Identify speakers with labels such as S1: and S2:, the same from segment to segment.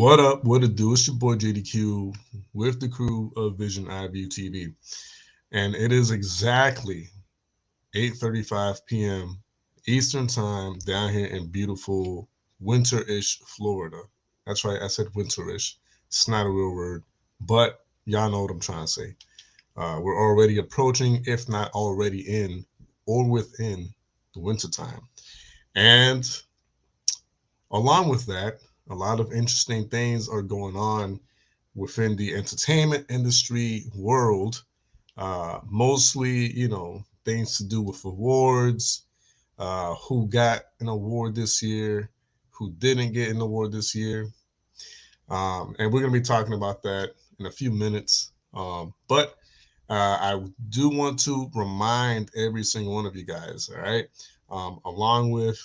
S1: What up? What it do? It's your boy JDQ with the crew of Vision iView TV, and it is exactly 8:35 p.m. Eastern Time down here in beautiful winter-ish Florida. That's right, I said winter-ish. It's not a real word, but y'all know what I'm trying to say. We're already approaching, if not already in or within the winter time, and along with that, a lot of interesting things are going on within the entertainment industry world. Mostly, things to do with awards, who got an award this year, who didn't get an award this year. And we're going to be talking about that in a few minutes. But I do want to remind every single one of you guys, all right, along with,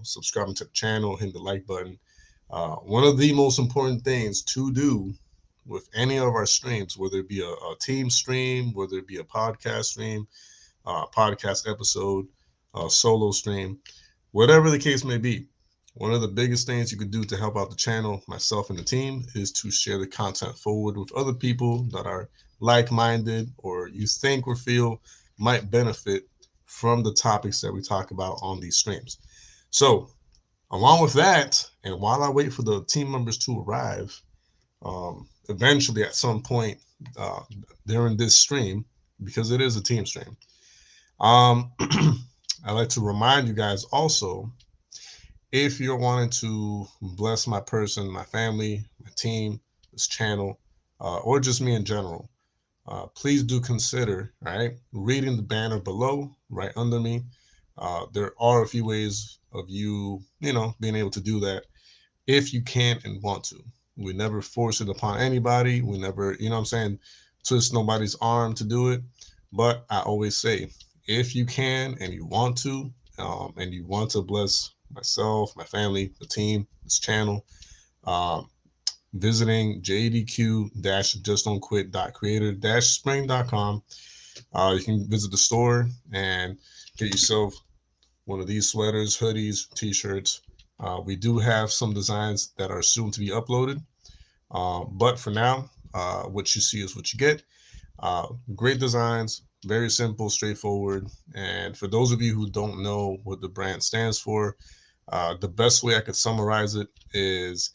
S1: subscribing to the channel, hitting the like button. One of the most important things to do with any of our streams, whether it be a team stream, whether it be a podcast stream, podcast episode, solo stream, whatever the case may be, one of the biggest things you can do to help out the channel, myself and the team, is to share the content forward with other people that are like-minded or you think or feel might benefit from the topics that we talk about on these streams. So, along with that, and while I wait for the team members to arrive, eventually at some point uh, during this stream, because it is a team stream, um, I like to remind you guys also, if you're wanting to bless my person, my family, my team, this channel, or just me in general, please do consider, right, reading the banner below, right under me. There are a few ways of you, being able to do that if you can and want to. We never force it upon anybody. We never, I'm saying, twist nobody's arm to do it. But I always say, if you can and you want to, and you want to bless myself, my family, the team, this channel, um, visiting jdq-justdon'tquit.creator-spring.com. You can visit the store and get yourself one of these sweaters, hoodies, t-shirts. We do have some designs that are soon to be uploaded. But for now, what you see is what you get. Great designs, very simple, straightforward. And for those of you who don't know what the brand stands for, the best way I could summarize it is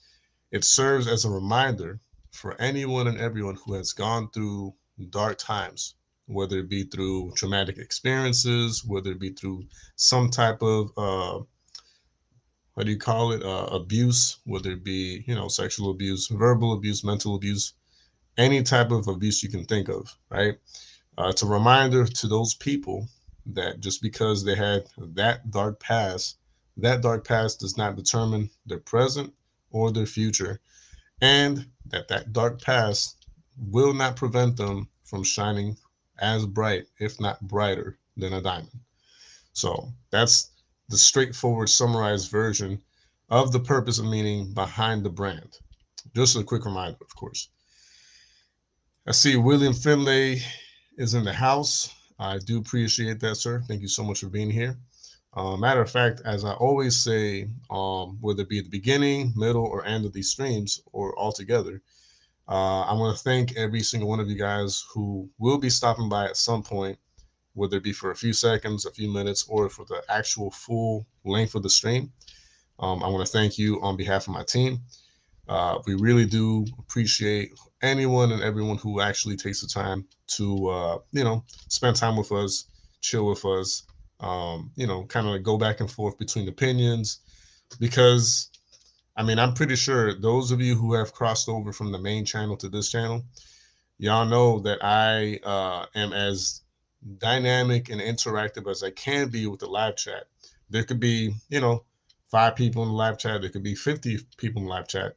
S1: it serves as a reminder for anyone and everyone who has gone through dark times, whether it be through traumatic experiences, whether it be through some type of what do you call it, abuse, whether it be, sexual abuse, verbal abuse, mental abuse, any type of abuse you can think of, right? It's a reminder to those people that just because they had that dark past does not determine their present or their future, and that dark past will not prevent them from shining as bright, if not brighter, than a diamond. So that's the straightforward, summarized version of the purpose and meaning behind the brand. Just a quick reminder, of course. I see William Finlay is in the house. I do appreciate that, sir. Thank you so much for being here. Matter of fact, as I always say, whether it be at the beginning, middle, or end of these streams, or all together, I want to thank every single one of you guys who will be stopping by at some point, whether it be for a few seconds, a few minutes, or for the actual full length of the stream. I want to thank you on behalf of my team. We really do appreciate anyone and everyone who actually takes the time to, spend time with us, chill with us, kind of go back and forth between opinions. Because, I mean, I'm pretty sure those of you who have crossed over from the main channel to this channel, y'all know that I am as dynamic and interactive as I can be with the live chat. There could be, 5 people in the live chat. There could be 50 people in the live chat.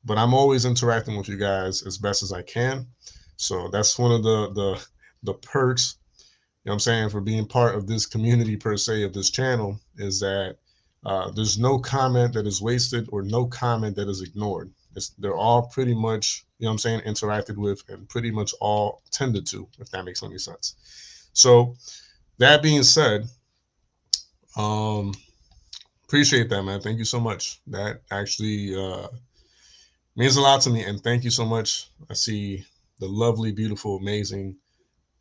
S1: But I'm always interacting with you guys as best as I can. So that's one of the perks, I'm saying, for being part of this community per se of this channel, is that there's no comment that is wasted or no comment that is ignored. They're all pretty much, I'm saying, interacted with and pretty much all tended to, if that makes any sense. So that being said, appreciate that, man. Thank you so much. That actually Means a lot to me, and thank you so much. I see the lovely, beautiful, amazing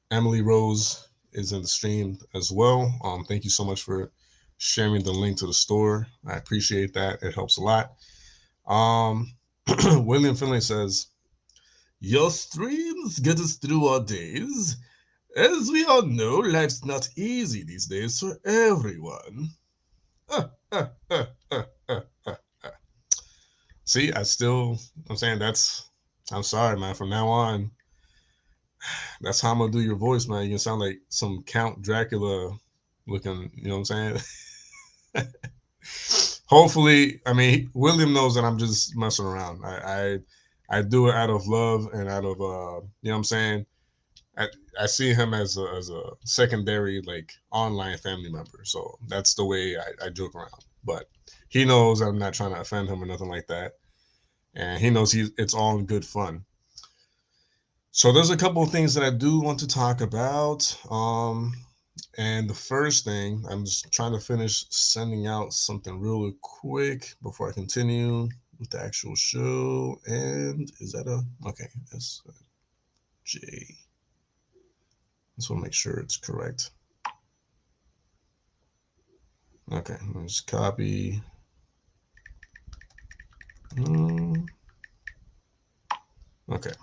S1: Emily Rose is in the stream as well. Thank you so much for sharing the link to the store. I appreciate that. It helps a lot. Um, William Finley says, "Your streams get us through our days. As we all know, life's not easy these days for everyone." See, I'm saying I'm sorry, man. From now on, that's how I'm gonna do your voice, man. You can sound like some Count Dracula looking, you know what I'm saying? Hopefully, I mean, William knows that I'm just messing around. I do it out of love and out of you know what I'm saying. I, I see him as a secondary like online family member, so that's the way I joke around. But he knows I'm not trying to offend him or nothing like that, and he knows it's all in good fun. So there's a couple of things that I do want to talk about. And the first thing, I'm just trying to finish sending out something really quick before I continue with the actual show. And is that okay? That's J. Just want to make sure it's correct. Okay, let's copy. Okay.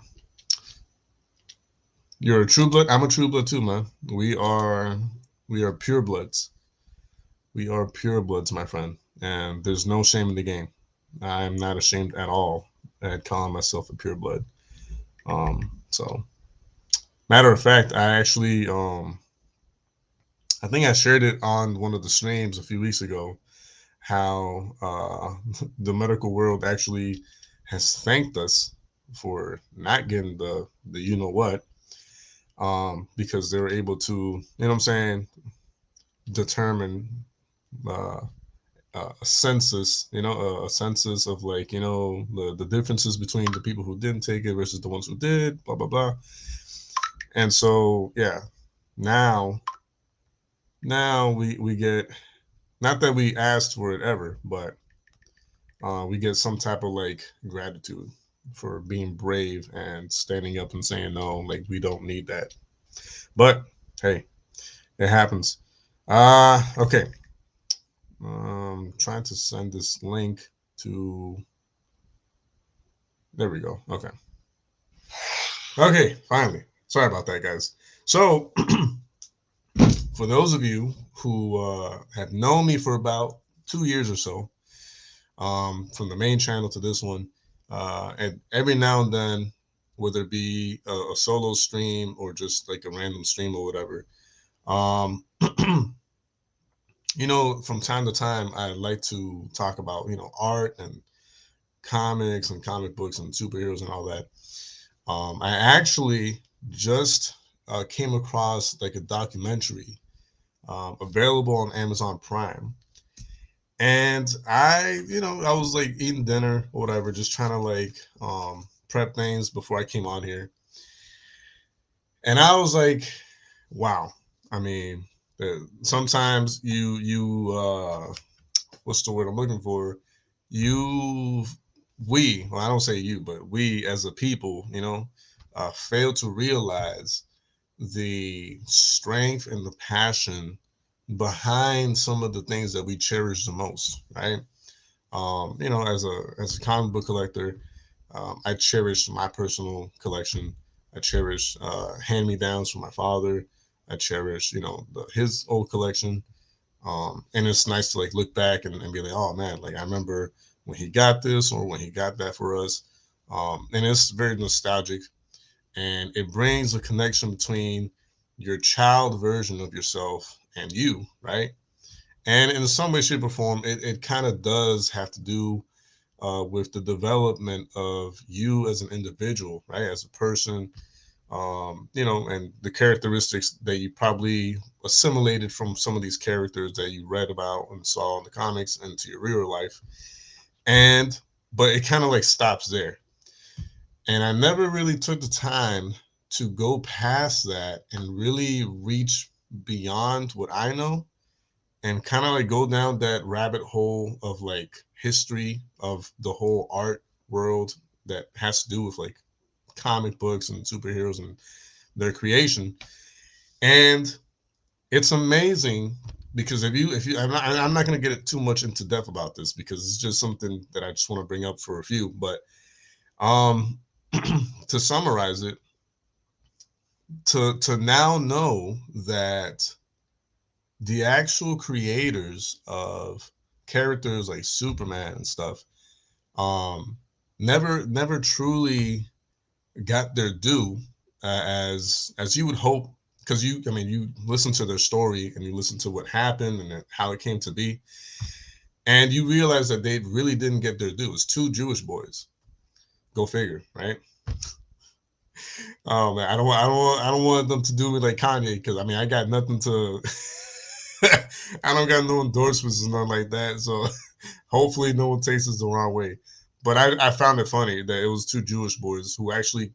S1: You're a true blood. I'm a true blood too, man. We are pure bloods. We are pure bloods, my friend. And there's no shame in the game. I'm not ashamed at all at calling myself a pure blood. So matter of fact, I think I shared it on one of the streams a few weeks ago how the medical world actually has thanked us for not getting the you know what, because they were able to, you know what I'm saying, determine uh, a census, a census of like, the differences between the people who didn't take it versus the ones who did, blah blah blah. And so yeah, now we get, not that we asked for it ever, but we get some type of like gratitude for being brave and standing up and saying no, like we don't need that. But hey, it happens. Okay. Trying to send this link to. There we go. Okay. Okay. Finally. Sorry about that, guys. So, for those of you who have known me for about 2 years or so, from the main channel to this one, and every now and then, whether it be a solo stream or just like a random stream or whatever, um, from time to time, I like to talk about, art and comics and comic books and superheroes and all that. I actually just came across like a documentary available on Amazon Prime. And I was like eating dinner or whatever, just trying to like prep things before I came on here. And I was like, wow. I mean, sometimes what's the word I'm looking for? You, well, I don't say you, but we as a people, fail to realize the strength and the passion behind some of the things that we cherish the most, right? As a comic book collector, I cherish my personal collection. I cherish hand me downs from my father. I cherish, his old collection. And it's nice to like look back and be like, oh man, like I remember when he got this or when he got that for us. And it's very nostalgic, and it brings a connection between your child version of yourself and you, right? And in some way, shape, or form, it kind of does have to do with the development of you as an individual, right? As a person, and the characteristics that you probably assimilated from some of these characters that you read about and saw in the comics into your real life. And, but it kind of like stops there. And I never really took the time to go past that and really reach beyond what I know and kind of like go down that rabbit hole of like history of the whole art world that has to do with like comic books and superheroes and their creation. And it's amazing because if you I'm not going to get it too much into depth about this because it's just something that I just want to bring up for a few, but um to summarize it, to now know that the actual creators of characters like Superman and stuff um never truly got their due, as you would hope, because you, I mean, you listen to their story and you listen to what happened and how it came to be, and you realize that they really didn't get their due. It's two Jewish boys. Go figure, right? Oh man, I don't want them to do me like Kanye, because I mean I got nothing to. I don't got no endorsements and nothing like that, so hopefully no one takes this the wrong way. But I found it funny that it was two Jewish boys who actually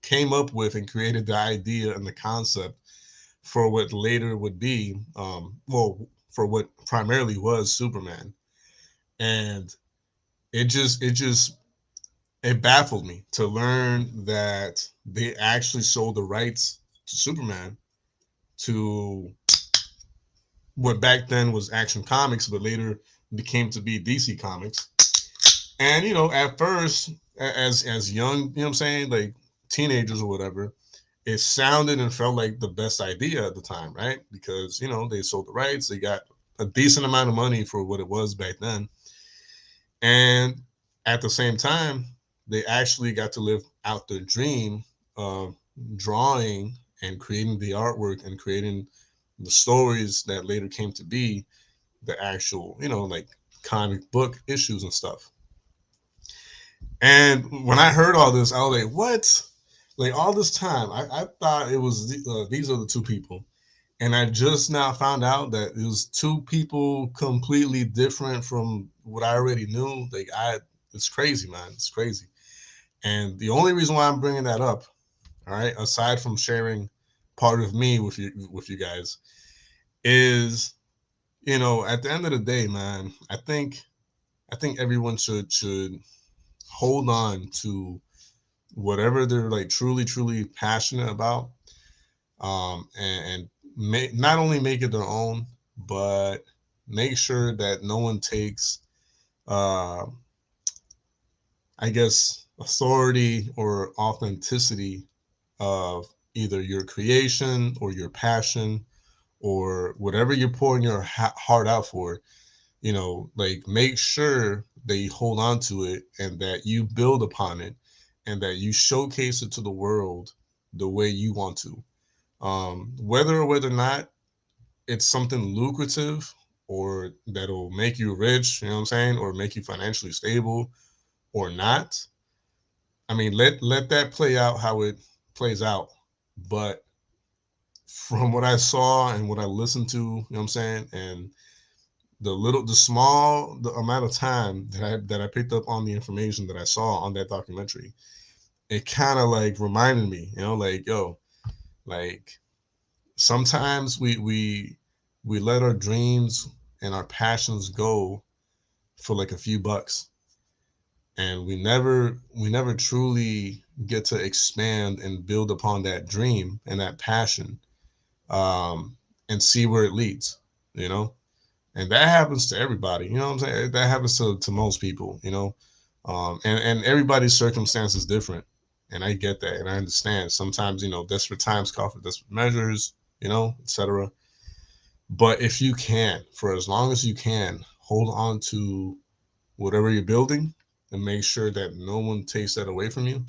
S1: came up with and created the idea and the concept for what later would be, well, for what primarily was Superman. And it just it baffled me to learn that they actually sold the rights to Superman to what back then was Action Comics, but later became to be DC Comics. And at first, as young, you know what I'm saying, like teenagers or whatever, it sounded and felt like the best idea at the time, right? Because they sold the rights, they got a decent amount of money for what it was back then, and at the same time, they actually got to live out their dream of drawing and creating the artwork and creating the stories that later came to be the actual, like comic book issues and stuff. And when I heard all this, I was like, what? Like all this time, I thought it was these are the two people. And I just now found out that it was two people completely different from what I already knew. It's crazy, man. It's crazy. And the only reason why I'm bringing that up, all right, aside from sharing part of me with you guys, is at the end of the day, man, I think everyone should hold on to whatever they're like truly passionate about, and not only make it their own, but make sure that no one takes, uh, I guess, authority or authenticity of either your creation or your passion or whatever you're pouring your heart out for. Like make sure that you hold on to it and that you build upon it and that you showcase it to the world the way you want to. Whether or whether or not it's something lucrative or that'll make you rich, you know what I'm saying, or make you financially stable or not. I mean, let that play out how it plays out. But from what I saw and what I listened to, you know what I'm saying, and the amount of time that I picked up on the information that I saw on that documentary, it kind of like reminded me, like, yo, like sometimes we let our dreams and our passions go for like a few bucks, and we never truly get to expand and build upon that dream and that passion, um and see where it leads, you know and that happens to everybody, you know what I'm saying. That happens to most people, and everybody's circumstance is different, and I get that and I understand. Sometimes, desperate times call for desperate measures, etc. But if you can, for as long as you can, hold on to whatever you're building and make sure that no one takes that away from you,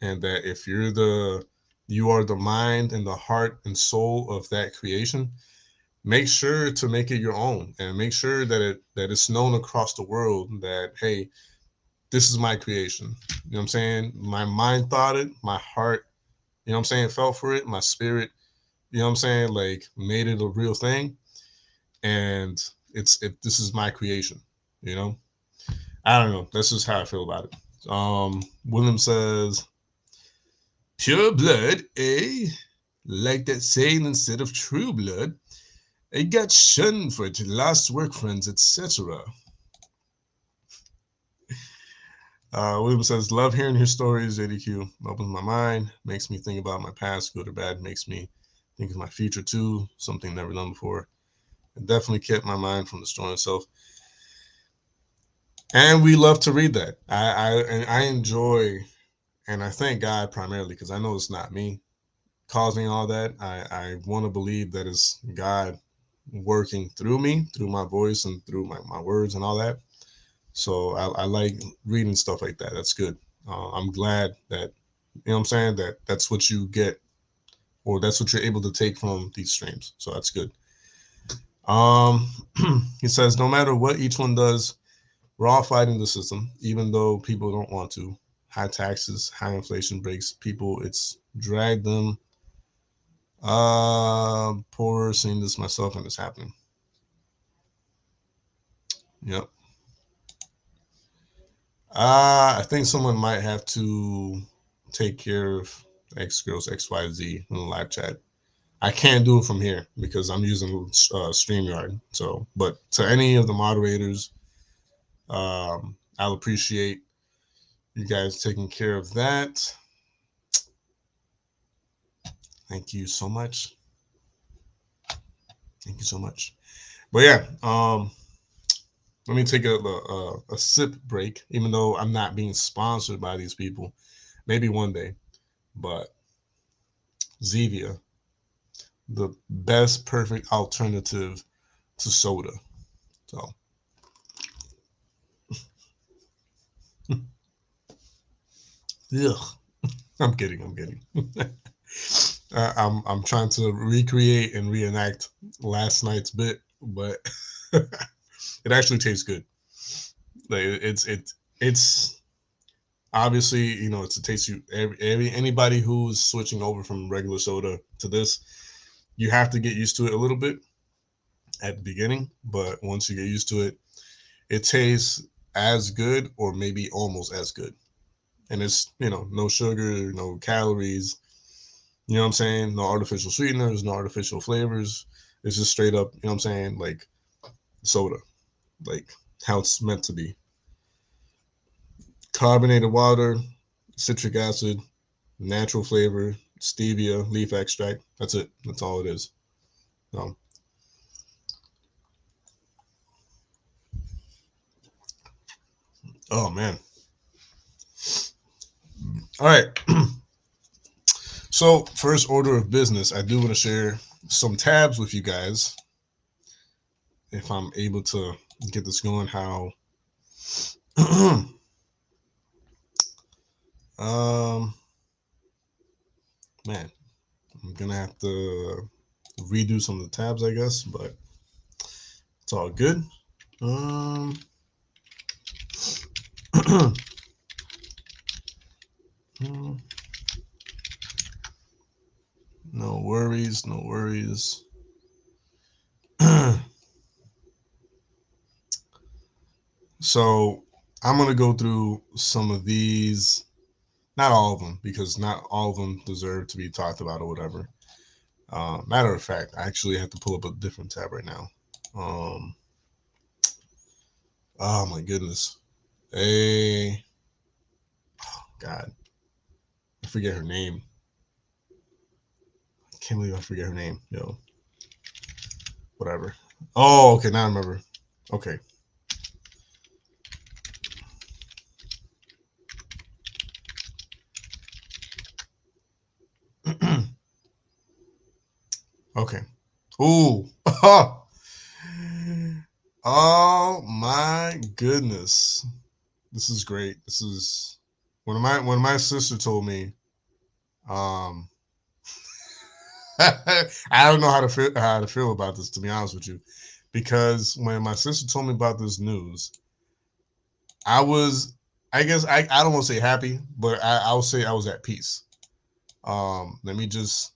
S1: and that if you are the mind and the heart and soul of that creation, make sure to make it your own and make sure that it's known across the world that, hey, this is my creation. You know what I'm saying? My mind thought it, my heart, felt for it, my spirit, like made it a real thing, and this is my creation, you know? I don't know. That's just how I feel about it. William says, pure blood, eh? Like that saying, instead of true blood, it got shunned for its lost work friends, etc. William says, love hearing your stories, JDQ. Opens my mind, makes me think about my past, good or bad, makes me think of my future too, something never done before. It definitely kept my mind from destroying itself. And we love to read that. I enjoy, and I thank God primarily because I know it's not me causing all that. I want to believe that it's God working through me, through my voice and through my words and all that. So I like reading stuff like that. That's good. I'm glad that, you know what I'm saying, that that's what you get, or that's what you're able to take from these streams. So that's good. Um, he says, no matter what each one does, we're all fighting the system, even though people don't want to. High taxes, high inflation breaks people. It's dragged them. Poorer, seeing this myself, and it's happening. Yep. I think someone might have to take care of X girls XYZ in the live chat. I can't do it from here because I'm using StreamYard. So, but to any of the moderators, I'll appreciate you guys taking care of that. Thank you so much. Thank you so much. But yeah, let me take a sip break, even though I'm not being sponsored by these people. Maybe one day, but Zevia, the best perfect alternative to soda. So, ugh. I'm kidding. I'm kidding. I'm trying to recreate and reenact last night's bit, but it actually tastes good. Like it's obviously, you know, it's a taste you anybody who's switching over from regular soda to this, you have to get used to it a little bit at the beginning, but once you get used to it, it tastes as good or maybe almost as good. And it's, you know, no sugar, no calories, you know what I'm saying? No artificial sweeteners, no artificial flavors. It's just straight up, you know what I'm saying? Like soda, like how it's meant to be. Carbonated water, citric acid, natural flavor, stevia, leaf extract. That's it. That's all it is. So, oh man. All right. So, first order of business, I do want to share some tabs with you guys. If I'm able to get this going, how um man, I'm gonna have to redo some of the tabs, I guess, but it's all good. Um, no worries, no worries. So I'm gonna go through some of these, not all of them, because not all of them deserve to be talked about or whatever. Matter of fact, I actually have to pull up a different tab right now. Um, oh my goodness. A God, I forget her name. I can't believe I forget her name. Yo, whatever. Oh, okay, now I remember. Okay. Okay. Ooh. Oh my goodness. This is great. This is when my sister told me, um I don't know how to feel about this, to be honest with you. Because when my sister told me about this news, I was, I guess I don't want to say happy, but I'll say I was at peace. Let me just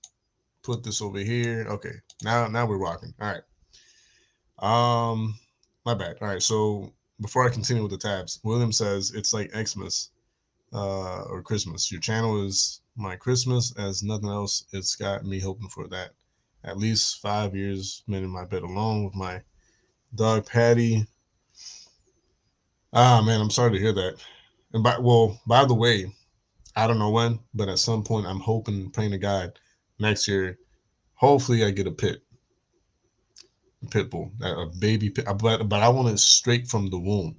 S1: put this over here. Okay. Now we're rocking. All right. My bad. All right. So before I continue with the tabs, William says it's like Xmas, or Christmas. Your channel is my Christmas, as nothing else. It's got me hoping for that. At least 5 years been in my bed alone with my dog Patty. Ah man, I'm sorry to hear that. And by the way, I don't know when, but at some point, I'm hoping, praying to God, next year, hopefully, I get a pit bull, a baby pit. But I want it straight from the womb.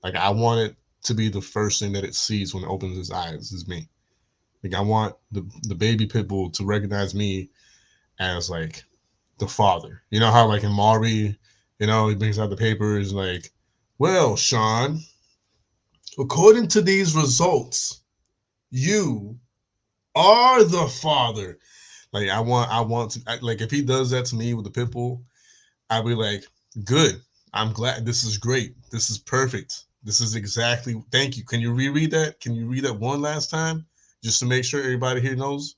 S1: Like I want it to be the first thing that it sees when it opens its eyes is me. Like I want the baby pit bull to recognize me as like the father. You know how like in Maury, he brings out the papers like, well, Sean, according to these results, you are the father. Like I want to like if he does that to me with the pit bull, I'll be like, good. I'm glad. This is great. This is perfect. This is exactly. Thank you. Can you reread that? Can you read that one last time, just to make sure everybody here knows?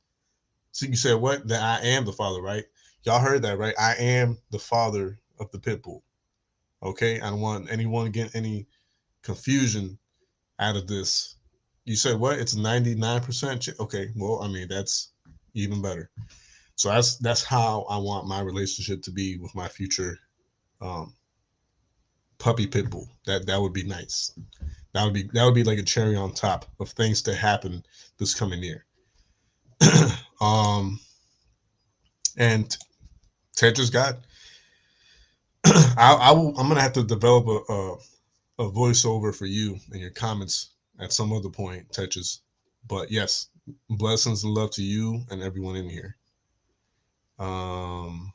S1: So you said what? That I am the father, right? Y'all heard that, right? I am the father of the pit bull. Okay. I don't want anyone to get any confusion out of this. You said what? It's 99%. Okay. Well, I mean that's even better. So that's how I want my relationship to be with my future um, puppy pit bull. That would be nice. That would be like a cherry on top of things to happen this coming year. um, and Tetris got. I'm gonna have to develop a voiceover for you and your comments at some other point, Tetris. But yes, blessings and love to you and everyone in here. Um,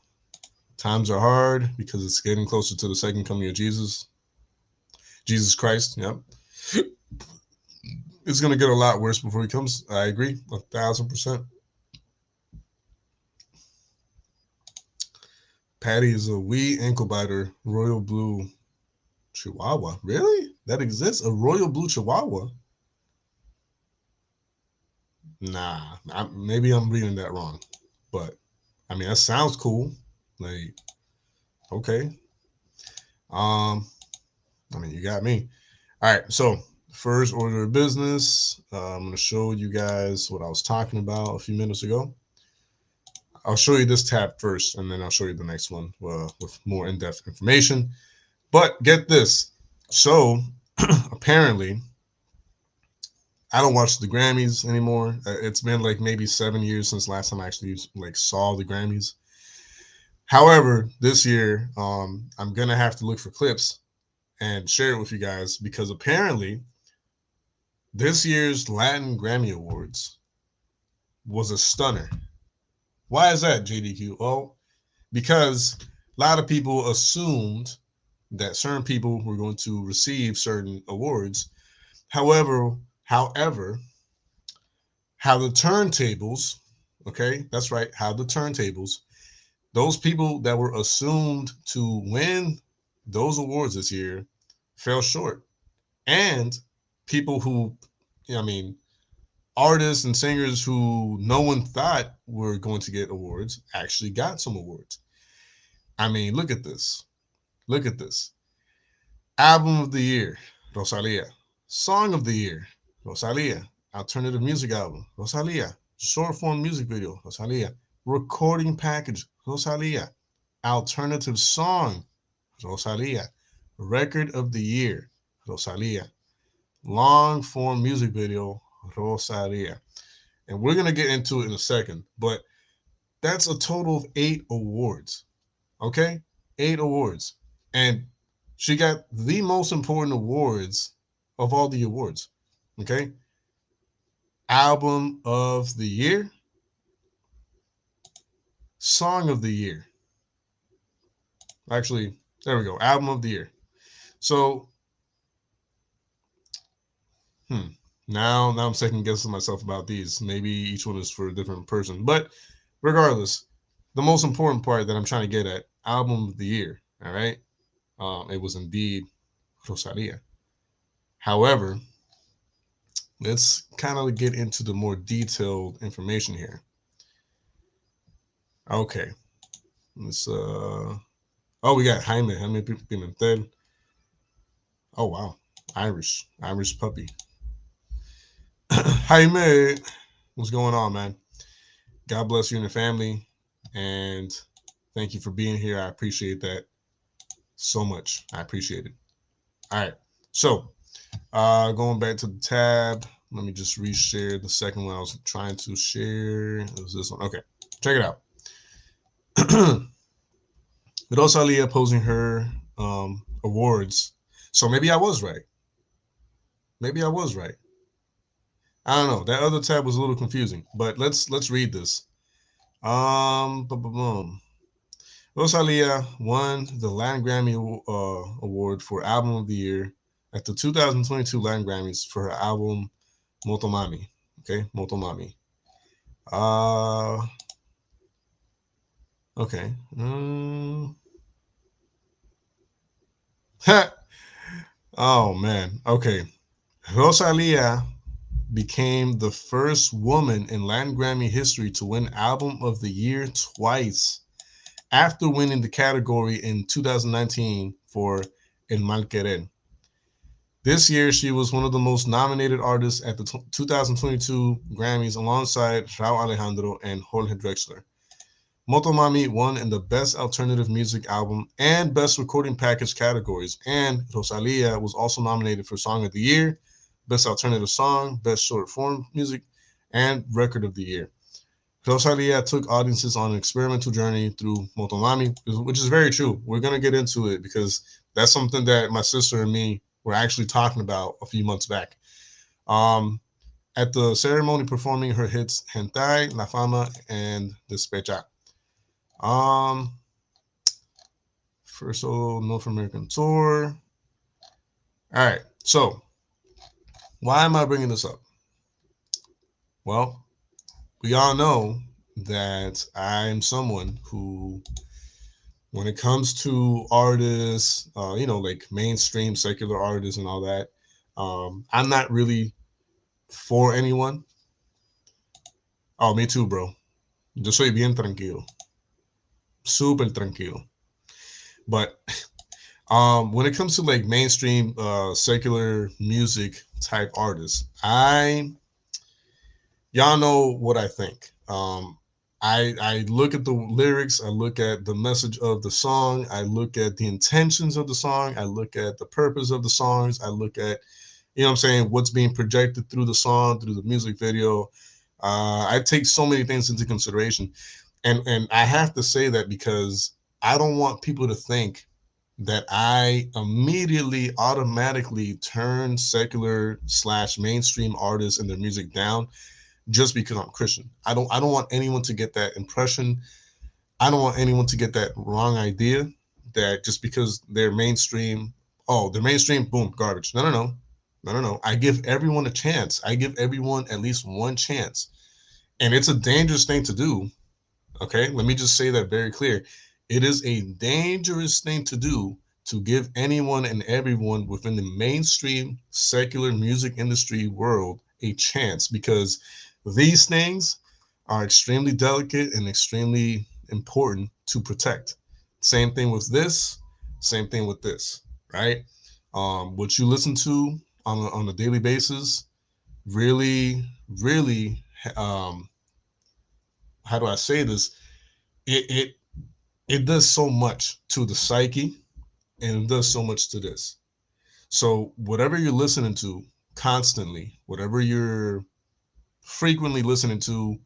S1: Times are hard because it's getting closer to the second coming of Jesus Christ. Yep. It's gonna get a lot worse before he comes. I agree, 1,000%. Patty is a wee ankle biter, royal blue Chihuahua. Really? That exists? A royal blue Chihuahua? Nah, maybe I'm reading that wrong. But I mean, that sounds cool. Like, okay. Um, I mean, you got me. All right. So first order of business. I'm gonna show you guys what I was talking about a few minutes ago. I'll show you this tab first, and then I'll show you the next one with more in-depth information. But get this. So apparently, I don't watch the Grammys anymore. It's been like maybe 7 years since last time I actually like saw the Grammys. However, this year, I'm gonna have to look for clips and share it with you guys because apparently this year's Latin Grammy Awards was a stunner. Why is that, JDQ? Well, because a lot of people assumed that certain people were going to receive certain awards. However, how the turntables, okay, that's right, how the turntables, those people that were assumed to win those awards this year fell short. And people who, I mean, artists and singers who no one thought were going to get awards actually got some awards. I mean, look at this. Look at this. Album of the Year, Rosalia. Song of the Year, Rosalia. Alternative Music Album, Rosalia. Short Form Music Video, Rosalia. Recording Package, Rosalia. Alternative Song, Rosalia. Record of the Year, Rosalia. Long Form Music Video, Rosalia. And we're going to get into it in a second, but that's a total of 8 awards. Okay? 8 awards. And she got the most important awards of all the awards. Okay? Album of the Year, Song of the Year. Actually, there we go. Album of the Year. So, now I'm second guessing myself about these. Maybe each one is for a different person. But regardless, the most important part that I'm trying to get at, album of the year. All right. It was indeed Rosalia. However, let's kind of get into the more detailed information here. Okay. Let's oh, we got Jaime Pimentel. Oh wow. Irish puppy. Jaime, what's going on, man? God bless you and your family. And thank you for being here. I appreciate that so much. I appreciate it. All right. So Going back to the tab. Let me just reshare the second one I was trying to share. It was this one. Okay, check it out. Rosalia posing her awards. So maybe I was right. Maybe I was right. I don't know. That other tab was a little confusing, but let's read this. Boom, boom, boom. Rosalia won the Latin Grammy Award for Album of the Year at the 2022 Latin Grammys for her album Motomami. Okay, Motomami. Uh, okay. Oh man. Okay. Rosalia became the first woman in Latin Grammy history to win Album of the Year twice after winning the category in 2019 for El Mal Querer. This year, she was one of the most nominated artists at the 2022 Grammys alongside Rauw Alejandro and Jorge Drexler. Motomami won in the Best Alternative Music Album and Best Recording Package categories, and Rosalia was also nominated for Song of the Year, Best Alternative Song, Best Short Form Music, and Record of the Year. Rosalia took audiences on an experimental journey through Motomami, which is very true. We're going to get into it because that's something that my sister and me were actually talking about a few months back. Um, at the ceremony performing her hits Hentai, La Fama, and Despecha. Um, First solo North American tour. All right, so why am I bringing this up? Well, we all know that I'm someone who, when it comes to artists, like mainstream secular artists and all that, I'm not really for anyone. Oh, me too, bro. Yo soy bien tranquilo, super tranquilo. But when it comes to like mainstream secular music type artists, y'all know what I think. I look at the lyrics, I look at the message of the song, I look at the intentions of the song, I look at the purpose of the songs, I look at, what I'm saying, what's being projected through the song, through the music video. I take so many things into consideration, and I have to say that because I don't want people to think that I immediately automatically turn secular slash mainstream artists and their music down just because I'm Christian. I don't want anyone to get that impression. I don't want anyone to get that wrong idea that just because they're mainstream, oh, they're mainstream, boom, garbage. No, no, no. No, no, no. I give everyone a chance. I give everyone at least one chance. And it's a dangerous thing to do. Okay? Let me just say that very clear. It is a dangerous thing to do to give anyone and everyone within the mainstream secular music industry world a chance because these things are extremely delicate and extremely important to protect. Same thing with this, same thing with this, right? What you listen to on a daily basis really, really, um, how do I say this? It, it, it does so much to the psyche and it does so much to this. So whatever you're listening to constantly, whatever you're frequently listening to,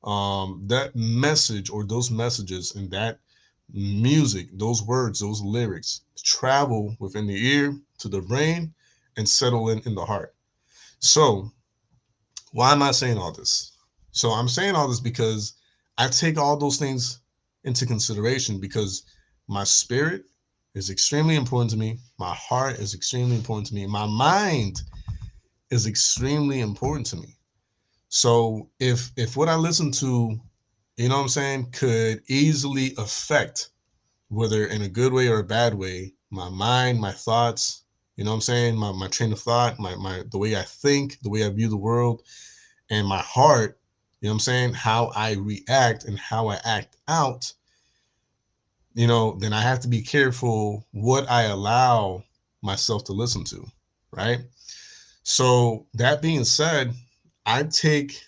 S1: that message or those messages and that music, those words, those lyrics travel within the ear to the brain and settle in the heart. So why am I saying all this? So I'm saying all this because I take all those things into consideration because my spirit is extremely important to me. My heart is extremely important to me. My mind is extremely important to me. So if what I listen to, you know what I'm saying, could easily affect, whether in a good way or a bad way, my mind, my thoughts, you know what I'm saying, my train of thought, my the way I think, the way I view the world, and my heart, you know what I'm saying, how I react and how I act out, then I have to be careful what I allow myself to listen to, right? So that being said, I take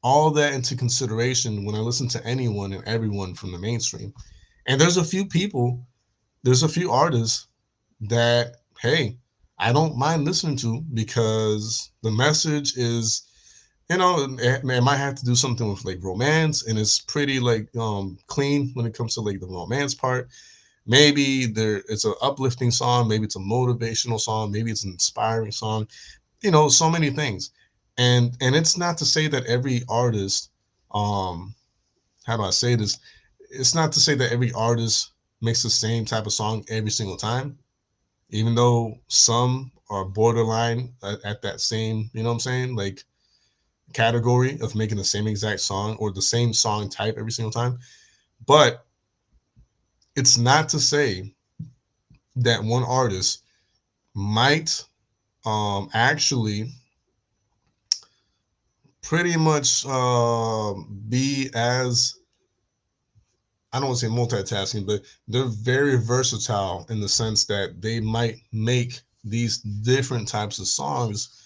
S1: all that into consideration when I listen to anyone and everyone from the mainstream. And there's a few artists that, hey, I don't mind listening to, because the message is, it might have to do something with like romance, and it's pretty like clean when it comes to like the romance part. Maybe it's an uplifting song, maybe it's a motivational song, maybe it's an inspiring song, so many things. And it's not to say that every artist, um how do I say this? It's not to say that every artist makes the same type of song every single time, even though some are borderline at that same, you know what I'm saying, like category of making the same exact song or the same song type every single time. But it's not to say that one artist might actually pretty much be as, I don't want to say multitasking, but they're very versatile in the sense that they might make these different types of songs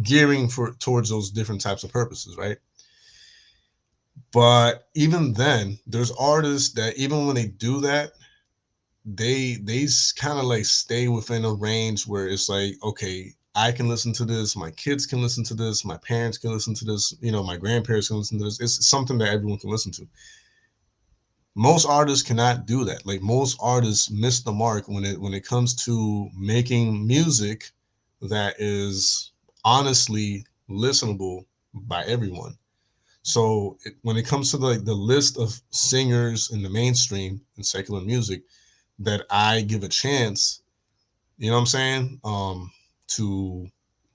S1: gearing for towards those different types of purposes, right? But even then, there's artists that even when they do that, they kind of like stay within a range where it's like, okay, I can listen to this, my kids can listen to this, my parents can listen to this, my grandparents can listen to this. It's something that everyone can listen to. Most artists cannot do that. Like, most artists miss the mark when it comes to making music that is honestly listenable by everyone. So when it comes to the list of singers in the mainstream and secular music that I give a chance, you know what I'm saying, to,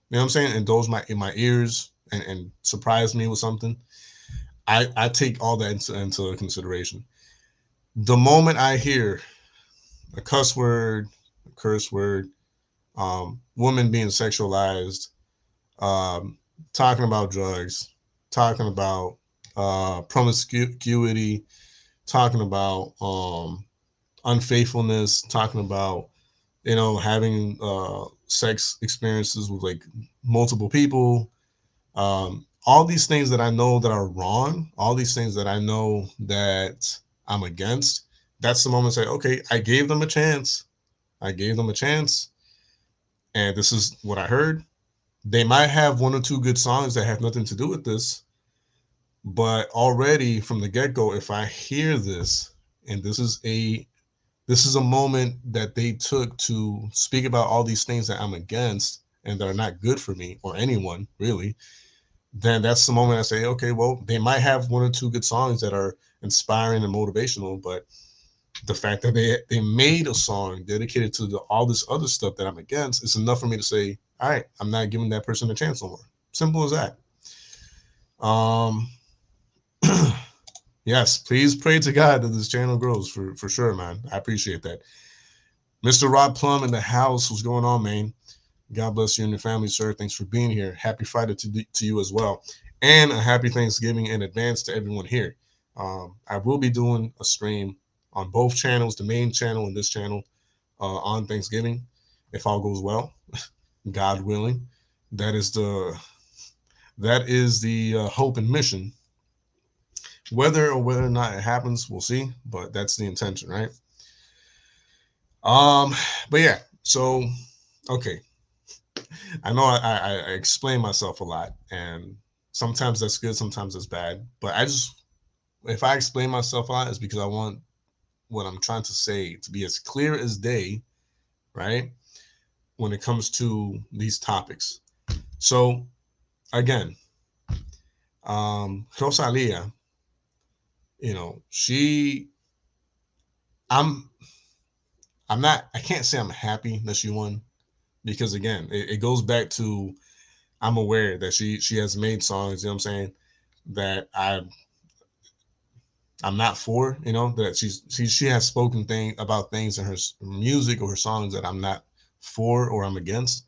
S1: what I'm saying, indulge in my ears and surprise me with something, I take all that into consideration. The moment I hear a cuss word, a curse word, women being sexualized, um, talking about drugs, talking about promiscuity, talking about unfaithfulness, talking about having sex experiences with like multiple people, all these things that I know that are wrong, all these things that I know that I'm against. That's the moment I say, okay, I gave them a chance. I gave them a chance, and this is what I heard. They might have one or two good songs that have nothing to do with this, but already from the get-go, if I hear this, and this is a moment that they took to speak about all these things that I'm against and that are not good for me or anyone really, then that's the moment I say, okay, well, they might have one or two good songs that are inspiring and motivational, but the fact that they made a song dedicated to all this other stuff that I'm against is enough for me to say, all right, I'm not giving that person a chance no more. Simple as that. Um, yes, please pray to God that this channel grows for sure, man. I appreciate that. Mr. Rob Plum in the house, what's going on, man? God bless you and your family, sir. Thanks for being here. Happy Friday to you as well. And a happy Thanksgiving in advance to everyone here. I will be doing a stream on both channels, the main channel and this channel, on Thanksgiving, if all goes well, God willing. That is the hope and mission. Whether or not it happens, we'll see. But that's the intention, right? But yeah. So, okay. I know I explain myself a lot, and sometimes that's good, sometimes that's bad. But if I explain myself a lot, it's because I want what I'm trying to say to be as clear as day, right? When it comes to these topics. So again, Rosalia, she, I'm, I can't say I'm happy that she won, because again, it goes back to, I'm aware that she has made songs, you know what I'm saying, that I'm not for, that she has spoken about things in her music or her songs that I'm not for or I'm against.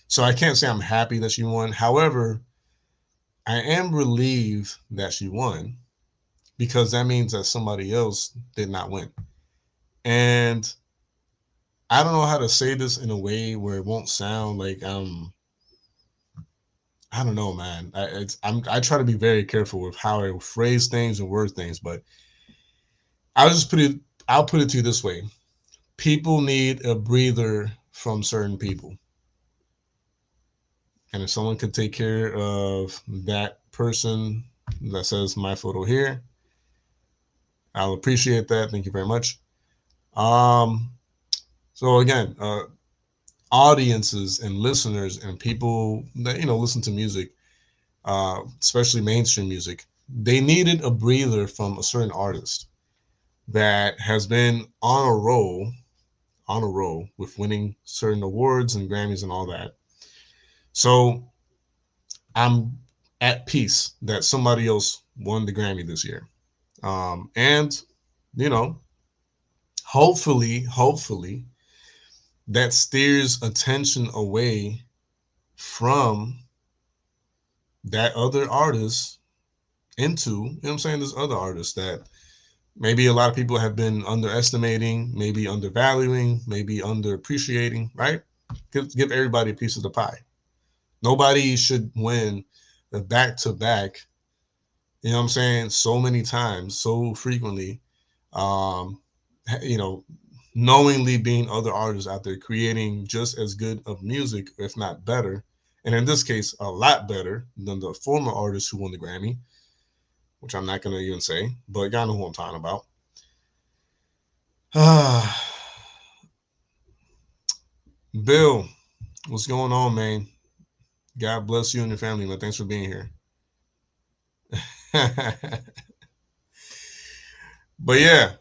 S1: So I can't say I'm happy that she won. However, I am relieved that she won, because that means that somebody else did not win. And I don't know how to say this in a way where it won't sound like I don't know, man. I try to be very careful with how I phrase things and word things, but I'll just I'll put it to you this way. People need a breather from certain people. And if someone could take care of that person that says my photo here, I'll appreciate that. Thank you very much. Um, so again, audiences and listeners and people that listen to music, especially mainstream music, they needed a breather from a certain artist that has been on a roll with winning certain awards and Grammys and all that. So I'm at peace that somebody else won the Grammy this year. And you know, hopefully that steers attention away from that other artist into, I'm saying, this other artist that maybe a lot of people have been underestimating, maybe undervaluing, maybe underappreciating, right? Give everybody a piece of the pie. Nobody should win the back to back, I'm saying, so many times, so frequently, um, you know, knowingly being other artists out there creating just as good of music, if not better. And in this case, a lot better than the former artist who won the Grammy, which I'm not going to even say, but y'all know who I'm talking about. Bill, what's going on, man? God bless you and your family, man. Thanks for being here. But yeah.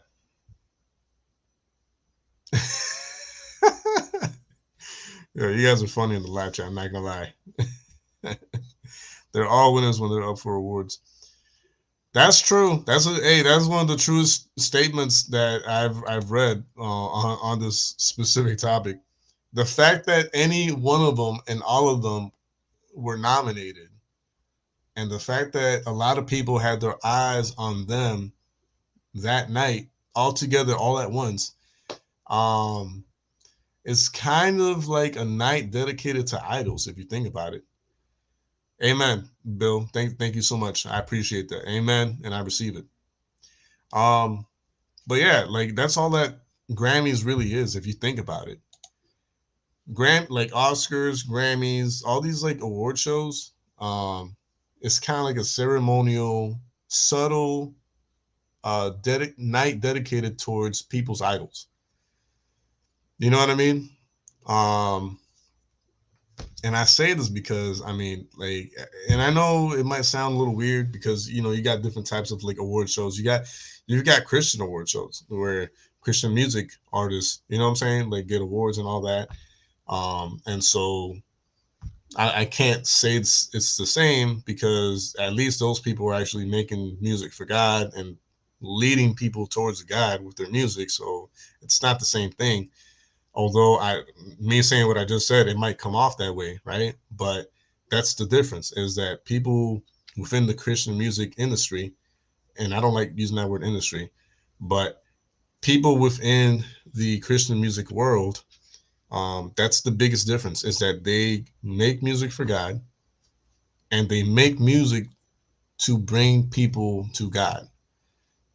S1: Yeah, you guys are funny in the live chat, I'm not gonna lie. They're all winners when they're up for awards. That's true. That's one of the truest statements that I've read on this specific topic. The fact that any one of them and all of them were nominated, and the fact that a lot of people had their eyes on them that night, all together, all at once, um, it's kind of like a night dedicated to idols, if you think about it. Amen, Bill. Thank you so much. I appreciate that. Amen, and I receive it. Um, but yeah, like that's all that Grammys really is, if you think about it. Like Oscars, Grammys, all these like award shows, it's kind of like a ceremonial, subtle, night dedicated towards people's idols. You know what I mean? Um, and I say this because I mean, like, and I know it might sound a little weird because you got different types of like award shows. You've got Christian award shows where Christian music artists, you know what I'm saying, like get awards and all that. And so I can't say it's the same because at least those people are actually making music for God and leading people towards God with their music. So it's not the same thing. Although me saying what I just said, it might come off that way, right? But that's the difference is that people within the Christian music industry, and I don't like using that word industry, but people within the Christian music world, that's the biggest difference is that they make music for God and they make music to bring people to God.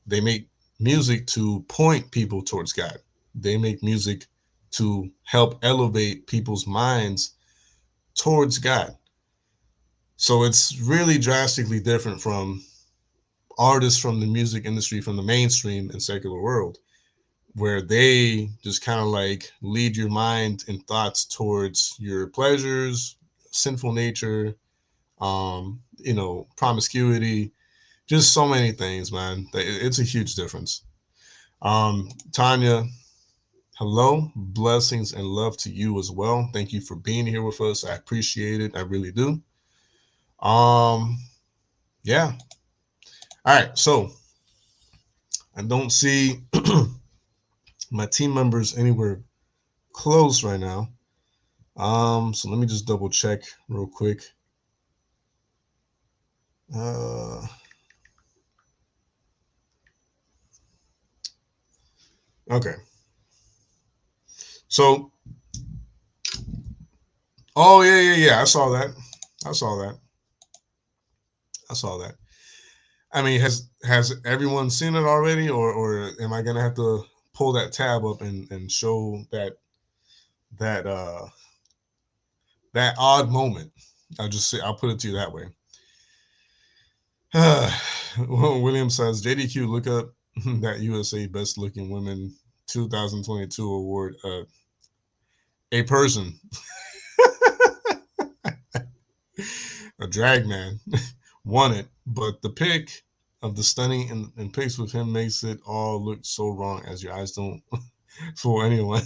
S1: They make music to point people towards God. They make music to help elevate people's minds towards God. So it's really drastically different from artists from the music industry, from the mainstream and secular world, where they just kind of like lead your mind and thoughts towards your pleasures, sinful nature, promiscuity, just so many things, man. It's a huge difference. Tanya, hello, blessings and love to you as well. Thank you for being here with us. I appreciate it. I really do. Yeah. All right. So I don't see my team members anywhere close right now. So let me just double check real quick. Okay. So, oh yeah. I saw that. I saw that. I saw that. I mean, has everyone seen it already, or am I gonna have to pull that tab up and show that that odd moment? I'll put it to you that way. William says, JDQ, look up that USA Best Looking Women 2022 award. A person, a drag man, won it, but the pic of the stunning and pics with him makes it all look so wrong as your eyes don't fool anyone.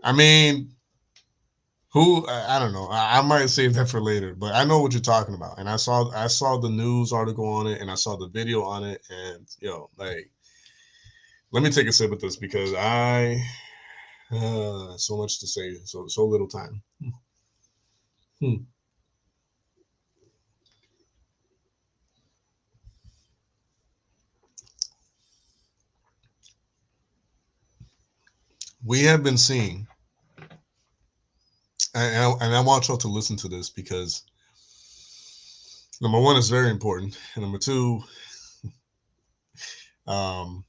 S1: I mean, who I don't know. I might save that for later, but I know what you're talking about. And I saw the news article on it, and I saw the video on it, and like, let me take a sip of this because I so much to say, so little time. Hmm. We have been seeing, and I want y'all to listen to this because number one is very important, and number two, um,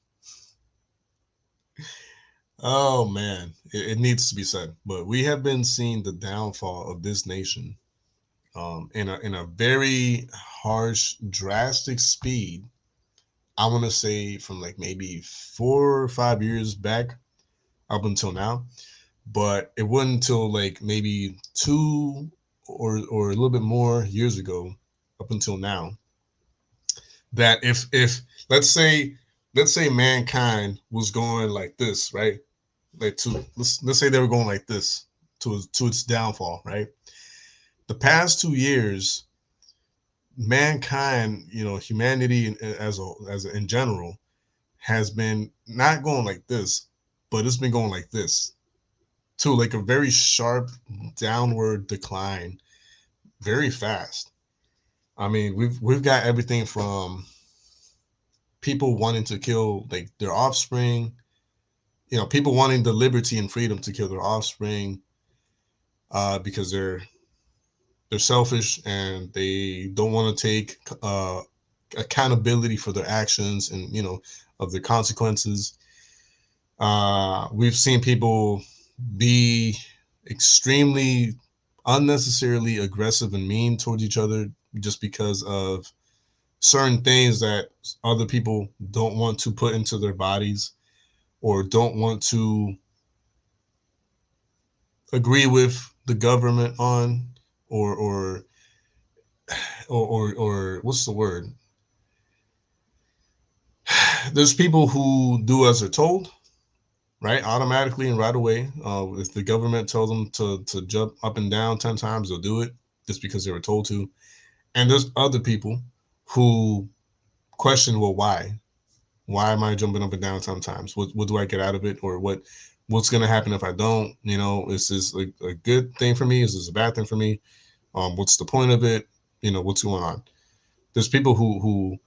S1: oh man, it needs to be said. But we have been seeing the downfall of this nation in a very harsh, drastic speed. I want to say from like maybe 4 or 5 years back up until now, but it wasn't until like maybe 2 or a little bit more years ago up until now that if let's say mankind was going like this, right? Like let's say they were going like this to its downfall, right? The past 2 years, mankind, humanity as in general, has been not going like this, but it's been going like this to like a very sharp downward decline, very fast. I mean, we've got everything from people wanting to kill like their offspring, people wanting the liberty and freedom to kill their offspring because they're selfish and they don't want to take accountability for their actions and of their consequences. We've seen people be extremely unnecessarily aggressive and mean towards each other just because of certain things that other people don't want to put into their bodies or don't want to agree with the government on, or or what's the word? There's people who do as they're told, right? Automatically and right away. If the government tells them to jump up and down 10 times, they'll do it just because they were told to. And there's other people who question, well, why? Why am I jumping up and down sometimes? What do I get out of it, or what's going to happen if I don't? Is this a good thing for me? Is this a bad thing for me? What's the point of it? What's going on? There's people who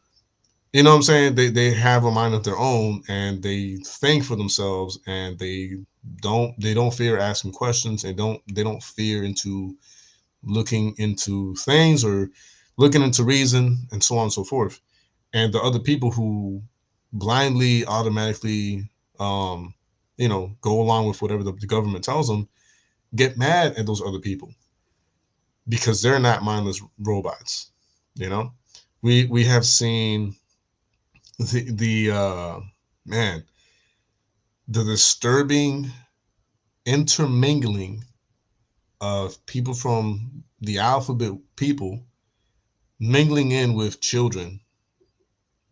S1: what I'm saying, they have a mind of their own and they think for themselves, and they don't fear asking questions, and they don't fear into looking into things or looking into reason and so on and so forth. And the other people who blindly automatically go along with whatever the government tells them get mad at those other people because they're not mindless robots. you know we have seen the man the disturbing intermingling of people from the alphabet people mingling in with children,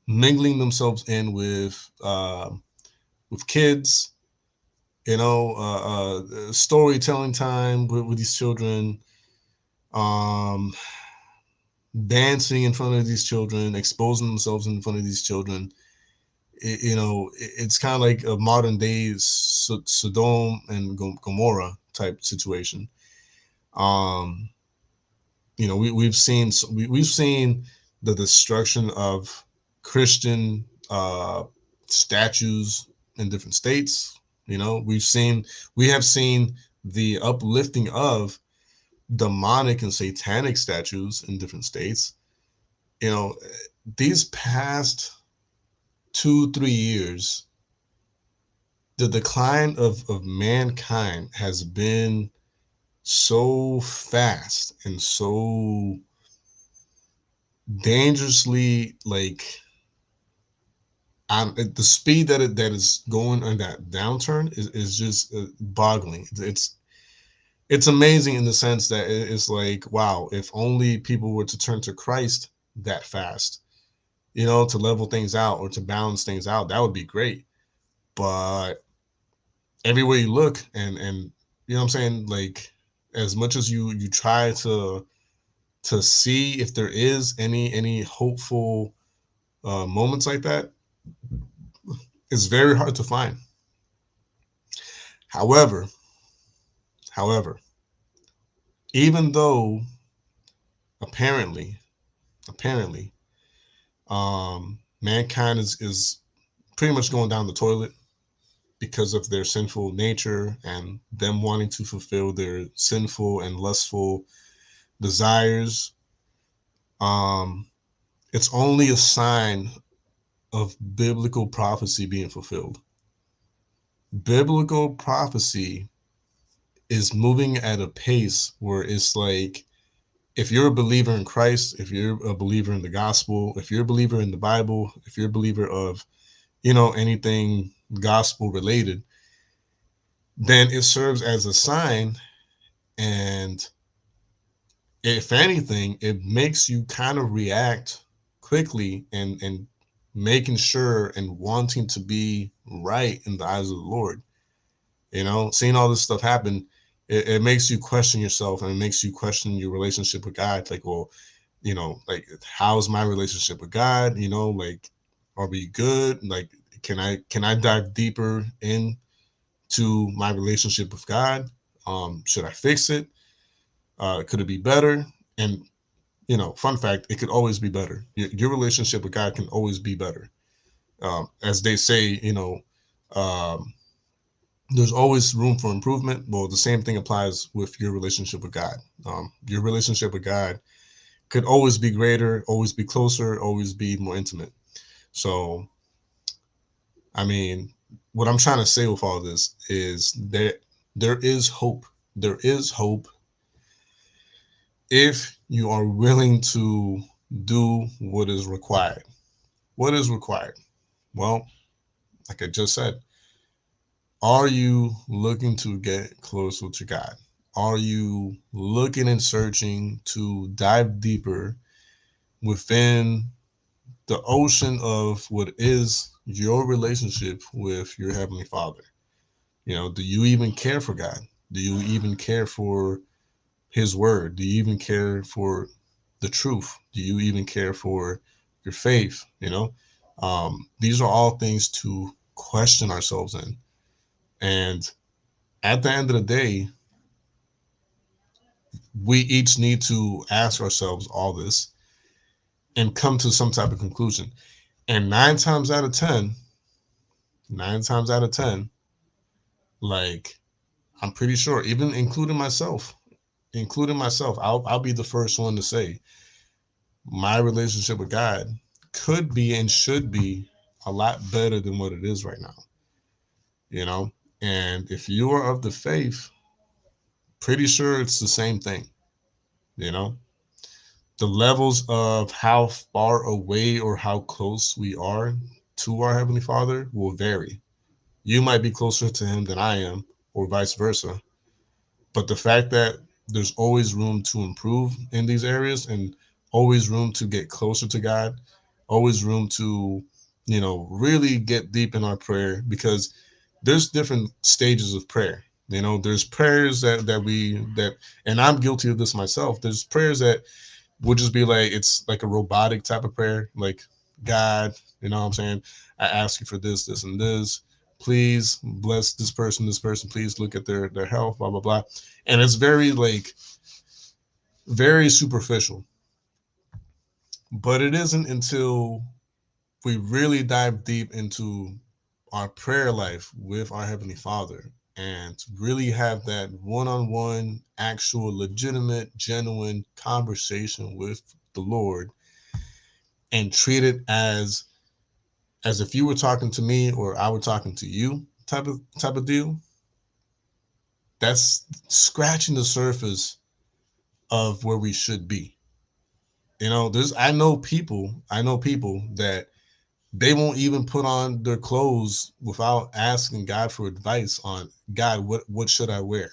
S1: mingling themselves in with kids, storytelling time with these children, um, dancing in front of these children, exposing themselves in front of these children. It's kind of like a modern day Sodom and Gomorrah type situation. Um, we've seen the destruction of Christian statues in different states. We have seen the uplifting of demonic and satanic statues in different states. You know, these past 2 3 years, the decline of mankind has been so fast and so dangerously, like, the speed that is going on that downturn is just boggling. It's amazing in the sense that it's like, wow, if only people were to turn to Christ that fast, to level things out or to balance things out, that would be great. But everywhere you look, and you know what I'm saying, like, as much as you try to see if there is any hopeful moments like that, it's very hard to find. However, however, even though apparently, apparently, mankind is pretty much going down the toilet because of their sinful nature and them wanting to fulfill their sinful and lustful desires. Um, it's only a sign of biblical prophecy being fulfilled. Biblical prophecy is moving at a pace where it's like, if you're a believer in Christ, if you're a believer in the gospel, if you're a believer in the Bible, if you're a believer of, anything gospel related, then it serves as a sign. And if anything, it makes you kind of react quickly and making sure and wanting to be right in the eyes of the Lord. Seeing all this stuff happen, it makes you question yourself, and it makes you question your relationship with God. Like, well, like, how's my relationship with God? Like, are we good? Like, can I dive deeper into my relationship with God? Should I fix it? Could it be better? And fun fact, it could always be better. Your relationship with God can always be better. As they say, um, there's always room for improvement. Well, the same thing applies with your relationship with God. Your relationship with God could always be greater, always be closer, always be more intimate. So, I mean, what I'm trying to say with all this is that there is hope. There is hope if you are willing to do what is required. What is required? Well, like I just said, are you looking to get closer to God? Are you looking and searching to dive deeper within the ocean of what is your relationship with your Heavenly Father? Do you even care for God? Do you even care for His Word? Do you even care for the truth? Do you even care for your faith? These are all things to question ourselves in. And at the end of the day, we each need to ask ourselves all this and come to some type of conclusion. And nine times out of 10, like, I'm pretty sure, even including myself, I'll be the first one to say my relationship with God could be and should be a lot better than what it is right now. You know, and if you are of the faith, pretty sure it's the same thing. You know, the levels of how far away or how close we are to our Heavenly Father will vary. You might be closer to Him than I am, or vice versa. But the fact that there's always room to improve in these areas, and always room to get closer to God, always room to, really get deep in our prayer, because there's different stages of prayer. There's prayers that, and I'm guilty of this myself. There's prayers that would just be like, it's like a robotic type of prayer, like, God, you know what I'm saying? I ask you for this, this, and this. Please bless this person, this person. Please look at their health, blah, blah, blah. And it's very, like, very superficial. But it isn't until we really dive deep into our prayer life with our Heavenly Father and really have that one-on-one, actual, legitimate, genuine conversation with the Lord, and treat it as if you were talking to me or I were talking to you, type of deal, that's scratching the surface of where we should be. I know people that they won't even put on their clothes without asking God for advice on, God, what should I wear?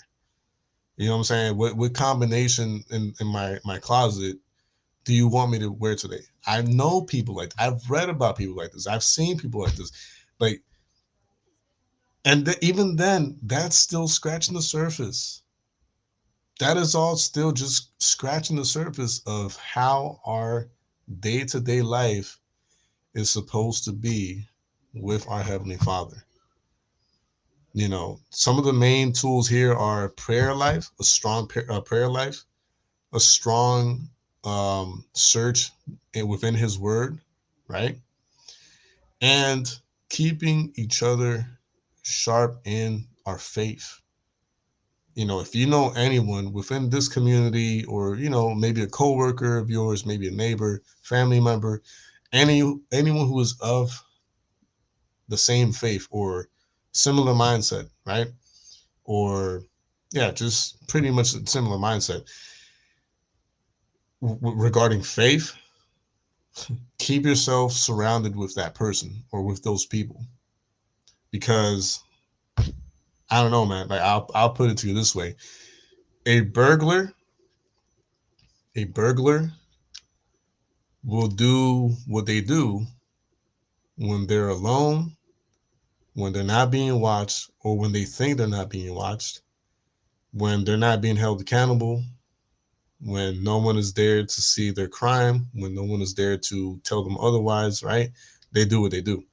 S1: You know what I'm saying? What combination in my closet do you want me to wear today? I know people like, I've read about people like this. I've seen people like this. Like, and even then, that's still scratching the surface. That is all still just scratching the surface of how our day-to-day life is supposed to be with our Heavenly Father. Some of the main tools here are prayer life, a strong prayer life, a strong search within His Word, right? And keeping each other sharp in our faith. If you know anyone within this community, or maybe a coworker of yours, maybe a neighbor, family member, anyone who is of the same faith or similar mindset, right? Or yeah, just pretty much a similar mindset regarding faith, keep yourself surrounded with that person or with those people. Because I don't know, man, like I'll put it to you this way. A burglar a burglar will do what they do when they're alone, when they're not being watched, or when they think they're not being watched, when they're not being held accountable, when no one is there to see their crime, when no one is there to tell them otherwise, right? They do what they do.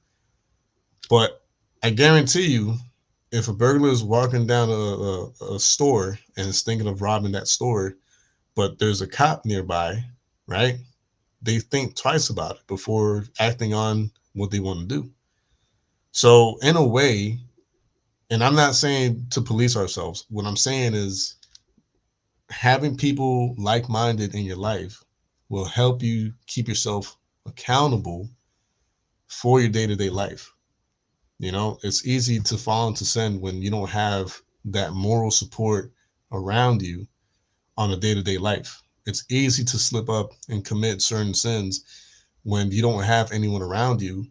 S1: But I guarantee you, if a burglar is walking down a store and is thinking of robbing that store, but there's a cop nearby, right? They think twice about it before acting on what they want to do. So in a way, and I'm not saying to police ourselves, what I'm saying is having people like-minded in your life will help you keep yourself accountable for your day-to-day life. It's easy to fall into sin when you don't have that moral support around you on a day-to-day life. It's easy to slip up and commit certain sins when you don't have anyone around you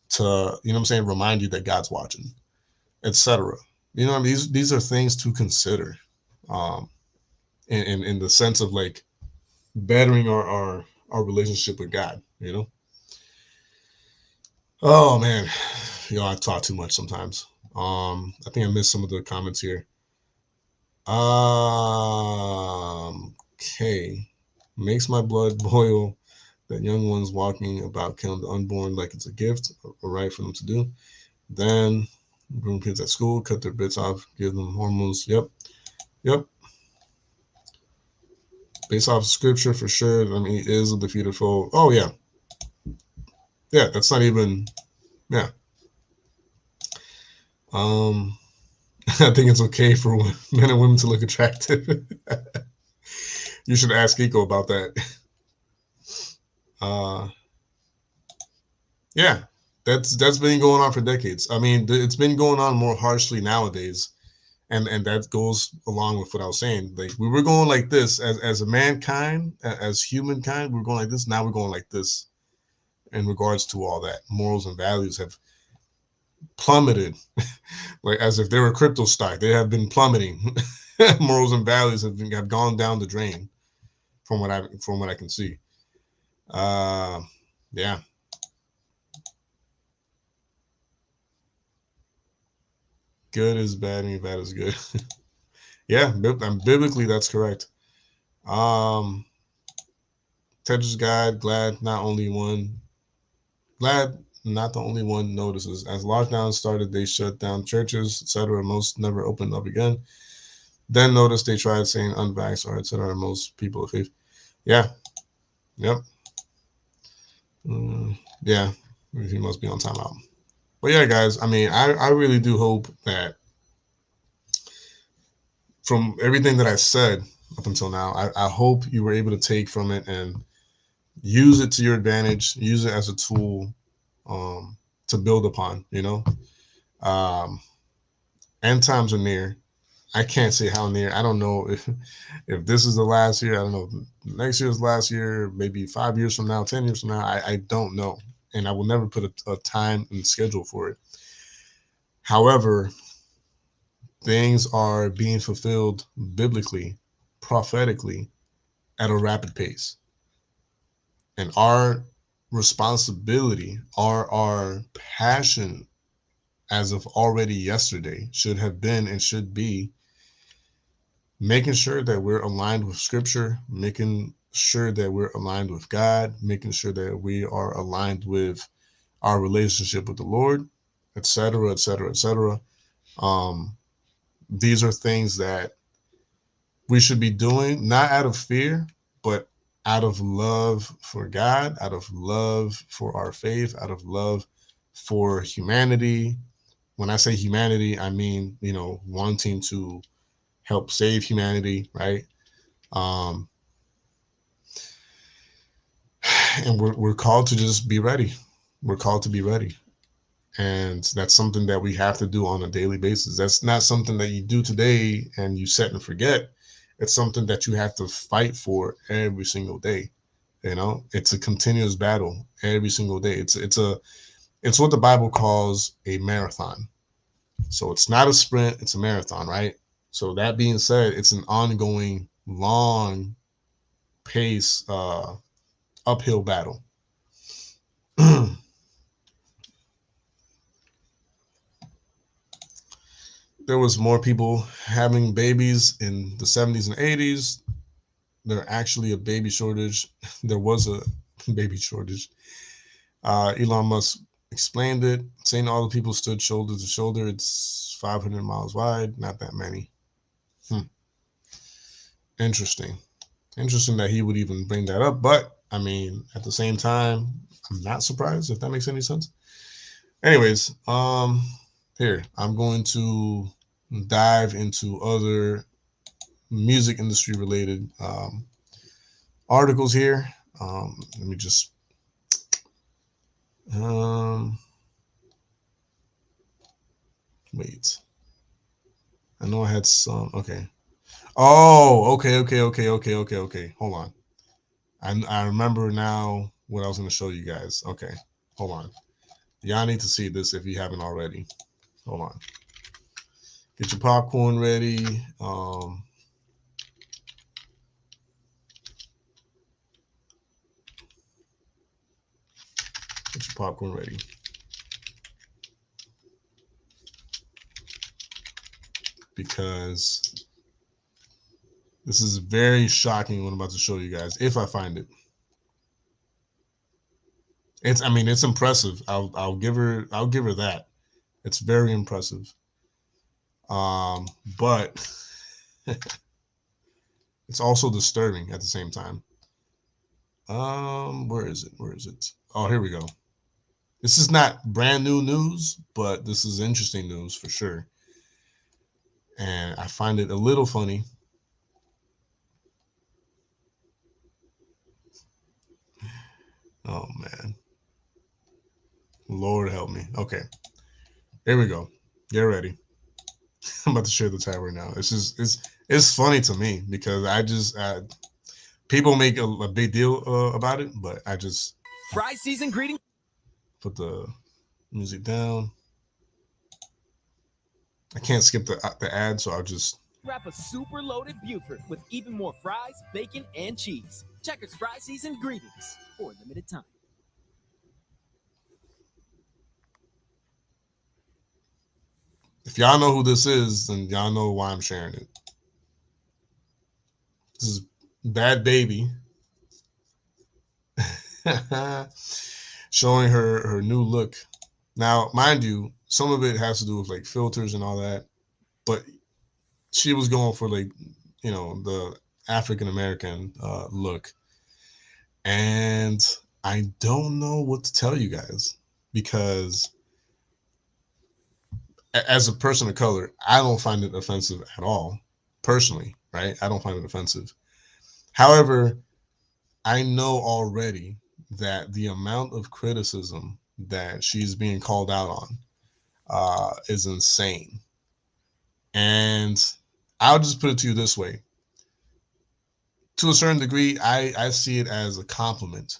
S1: to, remind you that God's watching, etc. These are things to consider, um, in the sense of like bettering our relationship with God. Oh man, I talk too much sometimes. I think I missed some of the comments here. Okay. Makes my blood boil that young ones walking about killing the unborn like it's a gift, a right for them to do. Then groom kids at school, cut their bits off, give them hormones. Yep. Based off scripture for sure. I mean, he is a defeated foe. Oh yeah. That's not even. Yeah. I think it's okay for men and women to look attractive. You should ask Eco about that. Uh, yeah, that's been going on for decades. I mean, it's been going on more harshly nowadays, and that goes along with what I was saying. Like we were going like this as a mankind, as humankind, we're going like this. Now we're going like this in regards to all that. Morals and values have plummeted, like as if they were crypto stock. They have been plummeting. Morals and values have gone down the drain, from what I can see. Yeah. Good is bad and bad is good. Yeah, biblically that's correct. Um, Tetris Guide, glad not the only one notices. As lockdown started, they shut down churches, etc. Most never opened up again. Then notice they tried saying unvaxxed or etc. Most people of faith. Yeah. Yep. Yeah. He must be on timeout. But yeah, guys, I mean, I really do hope that from everything that I said up until now, I hope you were able to take from it and use it to your advantage, use it as a tool, to build upon. End times are near. I can't say how near. I don't know if this is the last year. I don't know. Next year's last year, maybe 5 years from now, 10 years from now. I don't know, and I will never put a time and schedule for it. However, things are being fulfilled biblically, prophetically, at a rapid pace, and our responsibility, our passion, as of already yesterday, should have been and should be making sure that we're aligned with scripture, making sure that we're aligned with God, making sure that we are aligned with our relationship with the Lord, etc., etc., etc. These are things that we should be doing not out of fear, but out of love for God, out of love for our faith, out of love for humanity. When I say humanity, I mean, wanting to help save humanity, right? Um, and we're called to just be ready. We're called to be ready. And that's something that we have to do on a daily basis. That's not something that you do today and you set and forget. It's something that you have to fight for every single day. It's a continuous battle every single day. It's what the Bible calls a marathon. So it's not a sprint, it's a marathon, right? So that being said, it's an ongoing, long pace, uphill battle. There was more people having babies in the 70s and 80s. There actually a baby shortage. There was a baby shortage. Elon Musk explained it, saying all the people stood shoulder to shoulder. It's 500 miles wide, not that many. Interesting. Interesting that he would even bring that up. But I mean, at the same time, I'm not surprised, if that makes any sense. Anyways, here I'm going to dive into other music industry related articles here. Let me just wait. I know I had some. Okay. Oh, okay. Hold on. I remember now what I was going to show you guys. Okay. Hold on. Y'all need to see this if you haven't already. Hold on. Get your popcorn ready. Get your popcorn ready. Because this is very shocking what I'm about to show you guys, if I find it. It's impressive. I'll give her that. It's very impressive. But it's also disturbing at the same time. Where is it? Oh, here we go. This is not brand new news, but this is interesting news for sure. And I find it a little funny. Oh man. Lord help me. Okay. Here we go. Get ready. I'm about to share the tab right now. It's funny to me because people make a big deal about it, but I just
S2: Fry season greeting.
S1: Put the music down. I can't skip the ad, so I'll just
S2: Wrap a super loaded Buford with even more fries, bacon, and cheese. Checkers Fry season greetings for a limited time.
S1: If y'all know who this is, then y'all know why I'm sharing it. This is Bad Baby showing her new look. Now, mind you, some of it has to do with like filters and all that, but she was going for like, the African American look. And I don't know what to tell you guys because as a person of color, I don't find it offensive at all, personally, right? I don't find it offensive. However, I know already that the amount of criticism that she's being called out on is insane. And I'll just put it to you this way. To a certain degree, I see it as a compliment.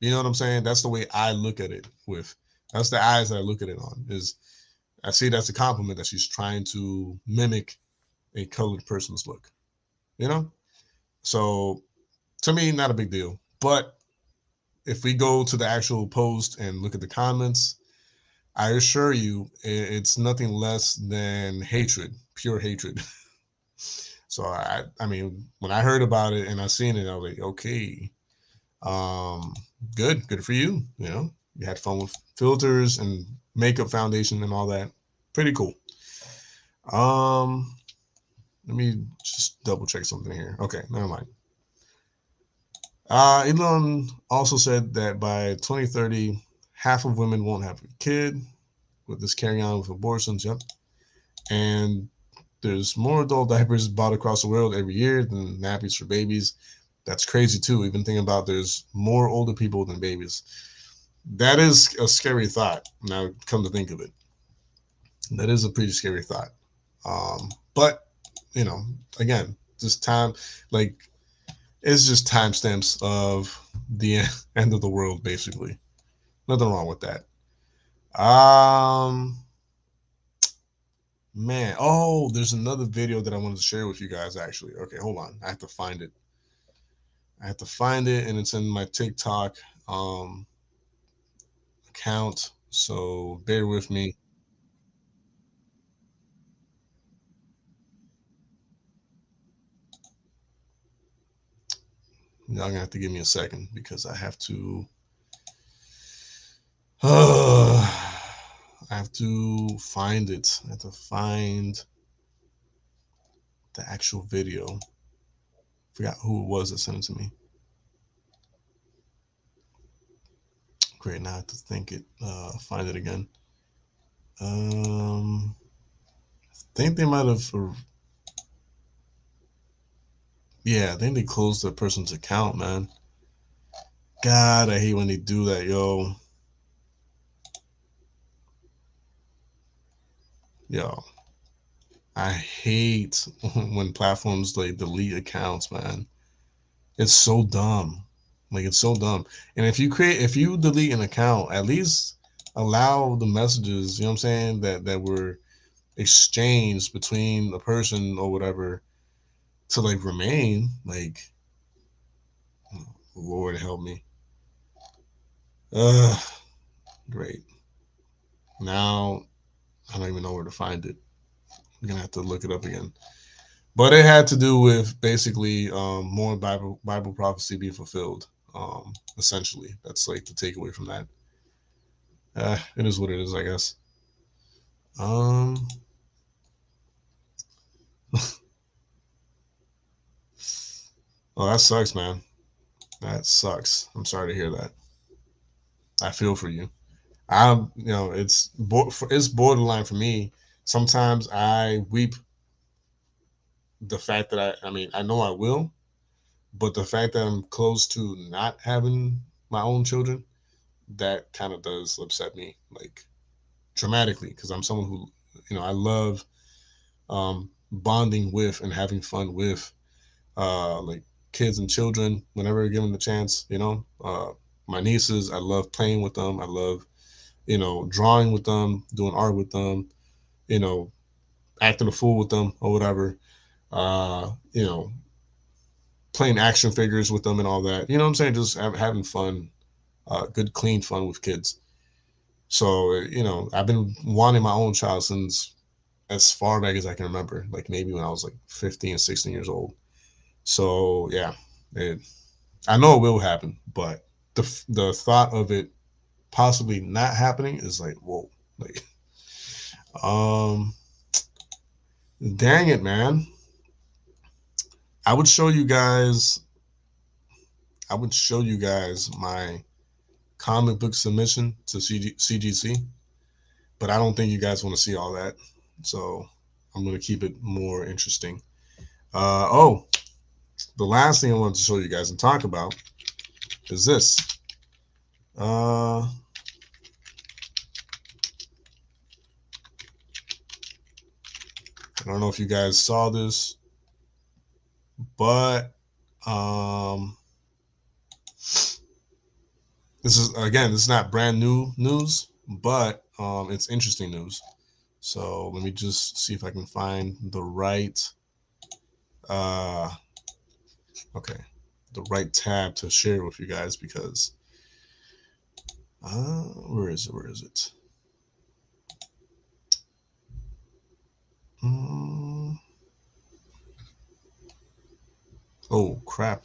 S1: You know what I'm saying? That's the way I look at it with. That's the eyes that I look at it on. Is I see it as a compliment that she's trying to mimic a colored person's look. You know? So to me, not a big deal. But if we go to the actual post and look at the comments, I assure you, it's nothing less than hatred, pure hatred. So I mean, when I heard about it and I seen it, I was like, okay, um, good for you. You know, you had fun with filters and makeup foundation and all that. Pretty cool. Um, let me just double check something here. Okay, never mind. Elon also said that by 2030, half of women won't have a kid with this carrying on with abortions. Yep. And there's more adult diapers bought across the world every year than nappies for babies. That's crazy too. Even thinking about there's more older people than babies. That is a scary thought. Now, come to think of it, that is a pretty scary thought. But you know, again, just time, like it's just timestamps of the end of the world, basically. Nothing wrong with that. Um, Man, oh, there's another video that I wanted to share with you guys actually. Okay, hold on. I have to find it. I have to find it and it's in my TikTok um account. So bear with me. Y'all gonna have to give me a second because I have to I have to find it. I have to find the actual video. Forgot who it was that sent it to me. Great, now I have to think it find it again. I think they might have Yeah, I think they closed the person's account, man. God, I hate when they do that, yo. Yo, I hate when platforms like delete accounts, man. It's so dumb. Like it's so dumb. And if you delete an account, at least allow the messages, you know what I'm saying, that were exchanged between the person or whatever to like remain. Like, Lord help me. Ugh, great. Now I don't even know where to find it. I'm gonna have to look it up again. But it had to do with basically more Bible prophecy being fulfilled. Essentially, that's like the takeaway from that. It is what it is, I guess. Um, oh, that sucks, man. That sucks. I'm sorry to hear that. I feel for you. It's borderline for me. Sometimes I weep the fact that I mean, I know I will, but the fact that I'm close to not having my own children, that kind of does upset me, like dramatically, because I'm someone who, I love bonding with and having fun with like kids and children whenever given the chance. My nieces, I love playing with them. I love, drawing with them, doing art with them, you know, acting a fool with them or whatever. Uh, you know, playing action figures with them and all that. You know what I'm saying? Just having fun, good, clean fun with kids. So, I've been wanting my own child since as far back as I can remember, like maybe when I was like 15, 16 years old. So, yeah, I know it will happen, but the thought of it possibly not happening is like, whoa, like, um, dang it, man. I would show you guys, I would show you guys my comic book submission to CGC, but I don't think you guys want to see all that. So I'm going to keep it more interesting. Oh, the last thing I wanted to show you guys and talk about is this. Uh, I don't know if you guys saw this, but this is not brand new news, but it's interesting news. So let me just see if I can find the right uh, okay, the right tab to share with you guys, because where is it? Where is it? Oh crap!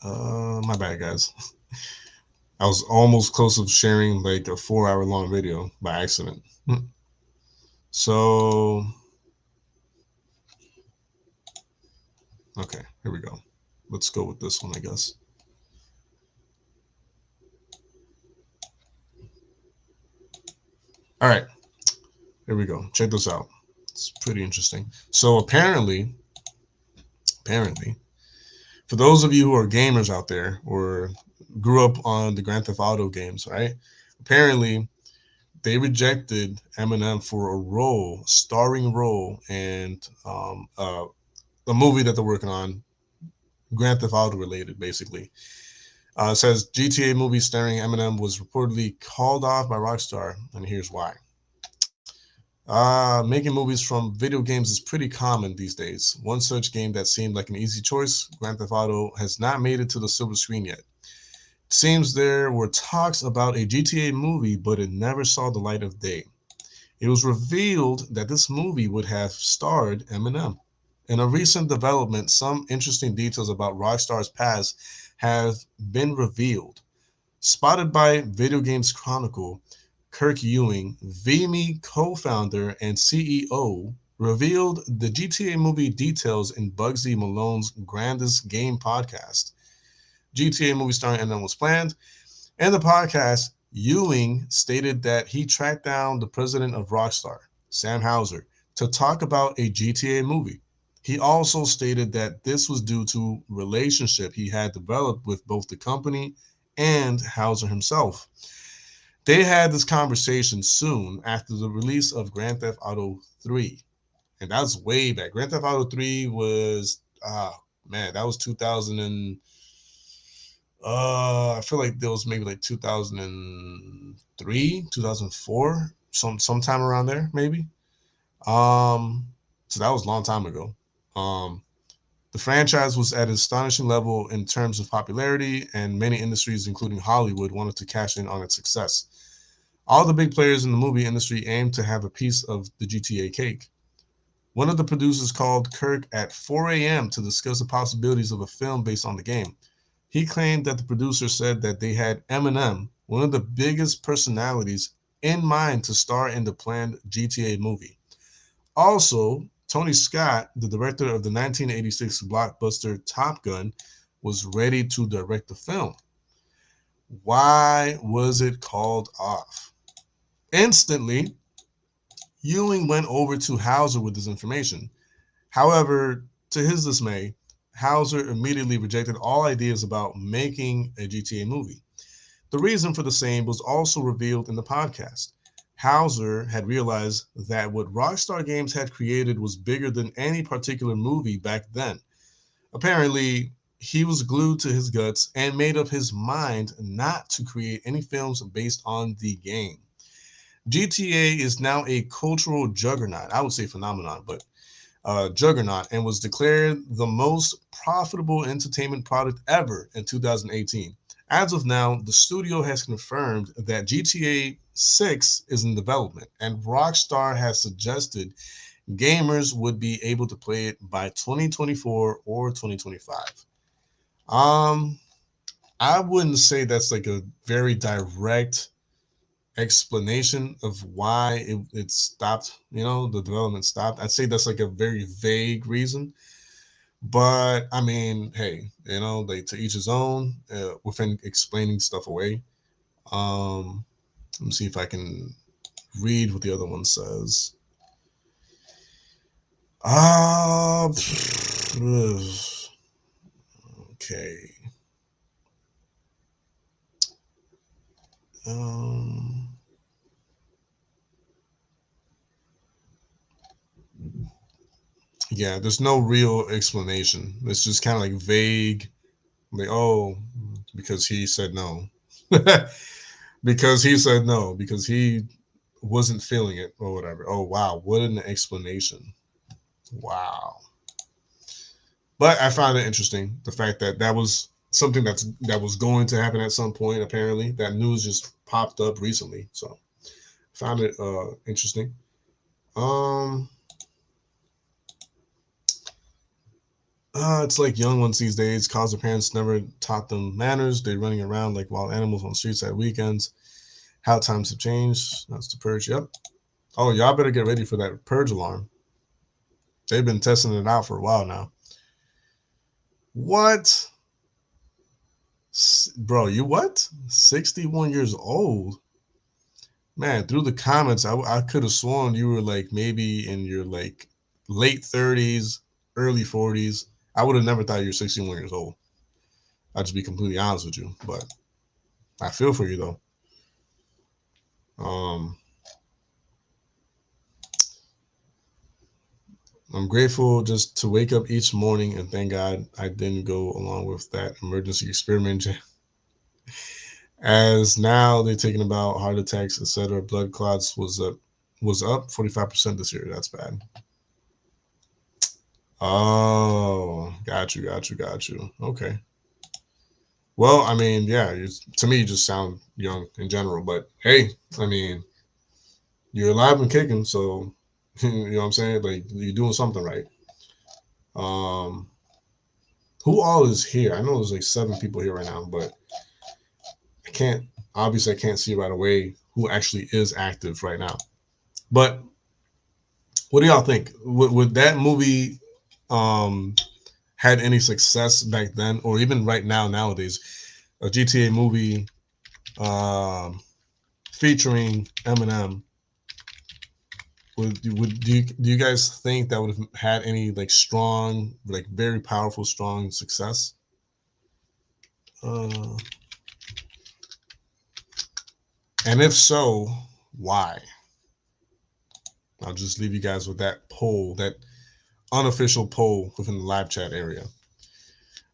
S1: My bad, guys. I was almost close to sharing like a 4 hour long video by accident. So okay, here we go. Let's go with this one, I guess. All right, here we go. Check this out. It's pretty interesting. So apparently, for those of you who are gamers out there or grew up on the Grand Theft Auto games, right? Apparently, they rejected Eminem for a starring role, and a movie that they're working on, Grand Theft Auto related, basically. It says GTA movie starring Eminem was reportedly called off by Rockstar, and here's why. Making movies from video games is pretty common these days. One such game that seemed like an easy choice, Grand Theft Auto, has not made it to the silver screen yet. It seems there were talks about a GTA movie, but it never saw the light of day. It was revealed that this movie would have starred Eminem. In a recent development, some interesting details about Rockstar's past have been revealed. Spotted by Video Games Chronicle, Kirk Ewing, VME co-founder and CEO, revealed the GTA movie details in Bugsy Malone's Grandest Game podcast. GTA movie starring Eminem was planned. In the podcast, Ewing stated that he tracked down the president of Rockstar, Sam Houser, to talk about a GTA movie. He also stated that this was due to relationship he had developed with both the company and Houser himself. They had this conversation soon after the release of Grand Theft Auto 3. And that was way back. Grand Theft Auto 3 was man, that was 2000 and I feel like there was maybe like 2003, 2004, sometime around there, maybe. So that was a long time ago. Um, the franchise was at an astonishing level in terms of popularity, and many industries, including Hollywood, wanted to cash in on its success. All the big players in the movie industry aimed to have a piece of the GTA cake. One of the producers called Kirk at 4 a.m. to discuss the possibilities of a film based on the game. He claimed that the producer said that they had Eminem, one of the biggest personalities, in mind to star in the planned GTA movie. Also, Tony Scott, the director of the 1986 blockbuster Top Gun, was ready to direct the film. Why was it called off? Instantly, Ewing went over to Houser with this information. However, to his dismay, Houser immediately rejected all ideas about making a GTA movie. The reason for the same was also revealed in the podcast. Houser had realized that what Rockstar Games had created was bigger than any particular movie back then. Apparently, he was glued to his guts and made up his mind not to create any films based on the game. GTA is now a cultural juggernaut. I would say phenomenon, but juggernaut, and was declared the most profitable entertainment product ever in 2018. As of now, the studio has confirmed that GTA 6 is in development, and Rockstar has suggested gamers would be able to play it by 2024 or 2025. Um, I wouldn't say that's like a very direct explanation of why it stopped, the development stopped. I'd say that's like a very vague reason. But I mean, hey, like to each his own within explaining stuff away. Let me see if I can read what the other one says. Uh, okay. Um, Yeah, there's no real explanation. It's just kind of like vague, like, oh, because he said no. Because he said no, because he wasn't feeling it or whatever. Oh, wow, what an explanation. Wow. But I found it interesting, the fact that that was something that was going to happen at some point. Apparently, that news just popped up recently, so found it interesting. Um, it's like young ones these days, cause their parents never taught them manners. They're running around like wild animals on the streets at weekends. How times have changed. That's the purge. Yep. Oh, y'all better get ready for that purge alarm. They've been testing it out for a while now. What? Bro, you what? 61 years old? Man, through the comments, I could have sworn you were like maybe in your like late 30s, early 40s. I would have never thought you were 61 years old. I'll just be completely honest with you. But I feel for you though. I'm grateful just to wake up each morning and thank God I didn't go along with that emergency experiment. As now they're taking about heart attacks, etc. Blood clots was up 45% this year. That's bad. Oh, got you. Okay. Well, I mean, yeah, to me, you just sound young in general. But hey, I mean, you're alive and kicking, so you know what I'm saying? Like, you're doing something right. Um, who all is here? I know there's like 7 people here right now, but I can't, obviously, I can't see right away who actually is active right now. But what do y'all think? Would that movie had any success back then, or even right now nowadays? A GTA movie featuring Eminem. Do you guys think that would have had any like strong, like very powerful, strong success? And if so, why? I'll just leave you guys with that poll, that unofficial poll within the live chat area.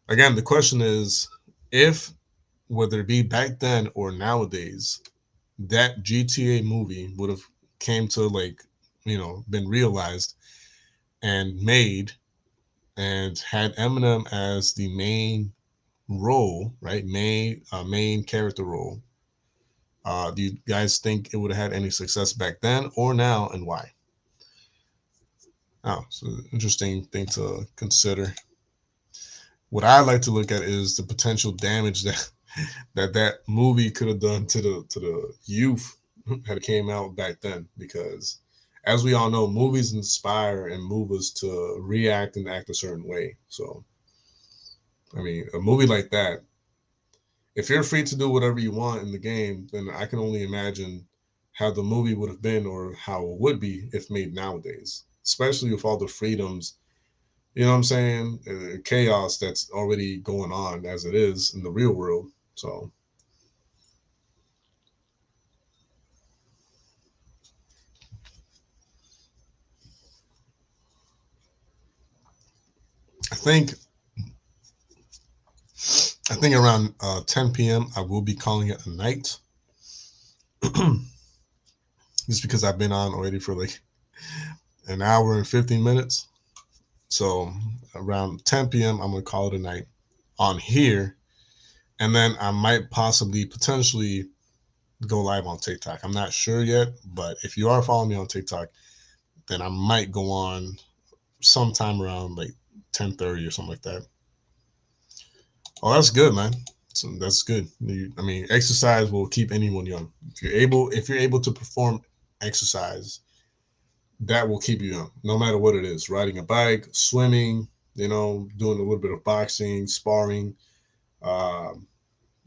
S1: Again, the question is, if whether it be back then or nowadays, that GTA movie would have came to like, been realized and made and had Eminem as the main role, right? Main character role. Do you guys think it would have had any success back then or now, and why? Oh, so interesting thing to consider. What I like to look at is the potential damage that movie could have done to the youth that came out back then, because as we all know, movies inspire and move us to react and act a certain way. So I mean, a movie like that, if you're free to do whatever you want in the game, then I can only imagine how the movie would have been or how it would be if made nowadays, especially with all the freedoms, you know what I'm saying? Chaos that's already going on as it is in the real world. So I think around 10 p.m. I will be calling it a night, just because I've been on already for like an hour and 15 minutes. So around 10 p.m. I'm gonna call it a night on here, and then I might possibly potentially go live on TikTok. I'm not sure yet, but if you are following me on TikTok, then I might go on sometime around like 10:30 or something like that. Oh, that's good, man. So that's good. I mean, exercise will keep anyone young. If you're able to perform exercise, that will keep you young, no matter what it is. Riding a bike, swimming, doing a little bit of boxing, sparring, um,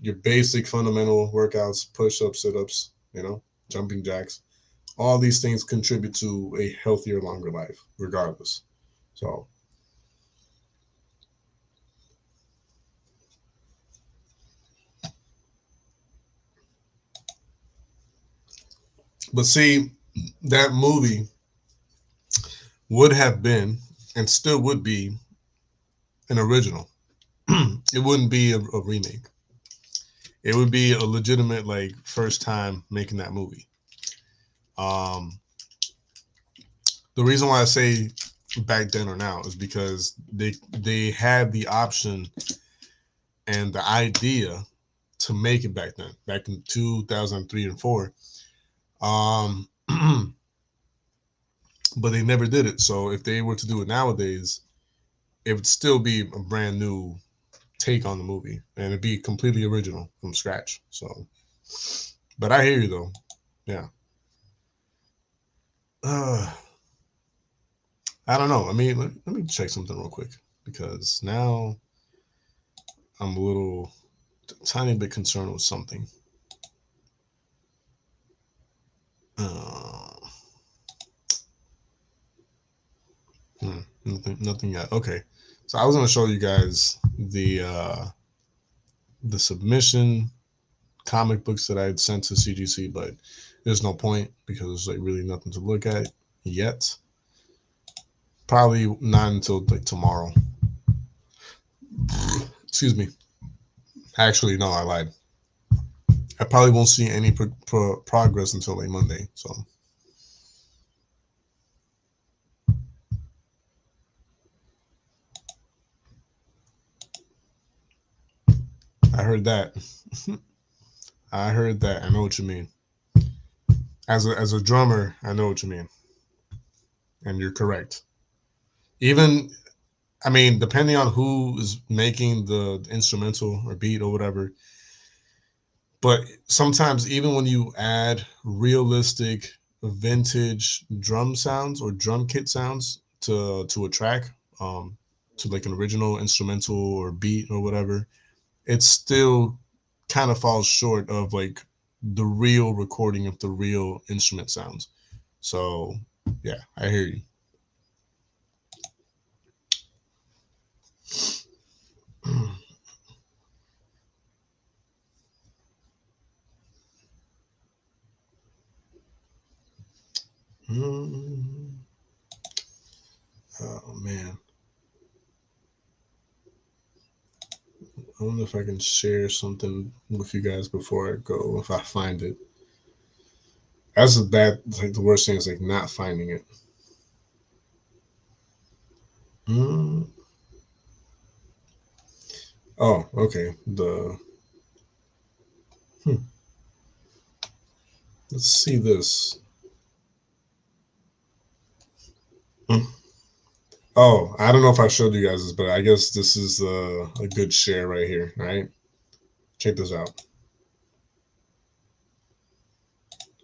S1: your basic fundamental workouts, push-ups, sit-ups, jumping jacks. All these things contribute to a healthier, longer life, regardless. So, but see, that movie would have been, and still would be an original. It wouldn't be a remake. It would be a legitimate like first time making that movie. Um, the reason why I say back then or now is because they had the option and the idea to make it back then, back in 2003 and 4. Um, but they never did it. So if they were to do it nowadays, it would still be a brand new take on the movie, and it'd be completely original from scratch. So, but I hear you though. Yeah. I don't know. I mean, let me check something real quick because now I'm a little tiny bit concerned with something. Nothing yet. Okay, so I was gonna show you guys the submission comic books that I had sent to CGC, but there's no point because there's like really nothing to look at yet. Probably not until like tomorrow. Excuse me. Actually, no, I lied. I probably won't see any progress until like Monday. So. I heard that. I heard that. I know what you mean. As a drummer, I know what you mean. And you're correct. Even, I mean, depending on who is making the instrumental or beat or whatever, but sometimes even when you add realistic vintage drum sounds or drum kit sounds to a track, to like an original instrumental or beat or whatever, it still kind of falls short of like the real recording of the real instrument sounds. So yeah, I hear you. Oh man, I wonder if I can share something with you guys before I go, if I find it. That's the bad, like the worst thing is like not finding it. Mm. Oh, okay. Hmm. Let's see this. Hmm. Oh, I don't know if I showed you guys this, but I guess this is a good share right here. All right, check this out.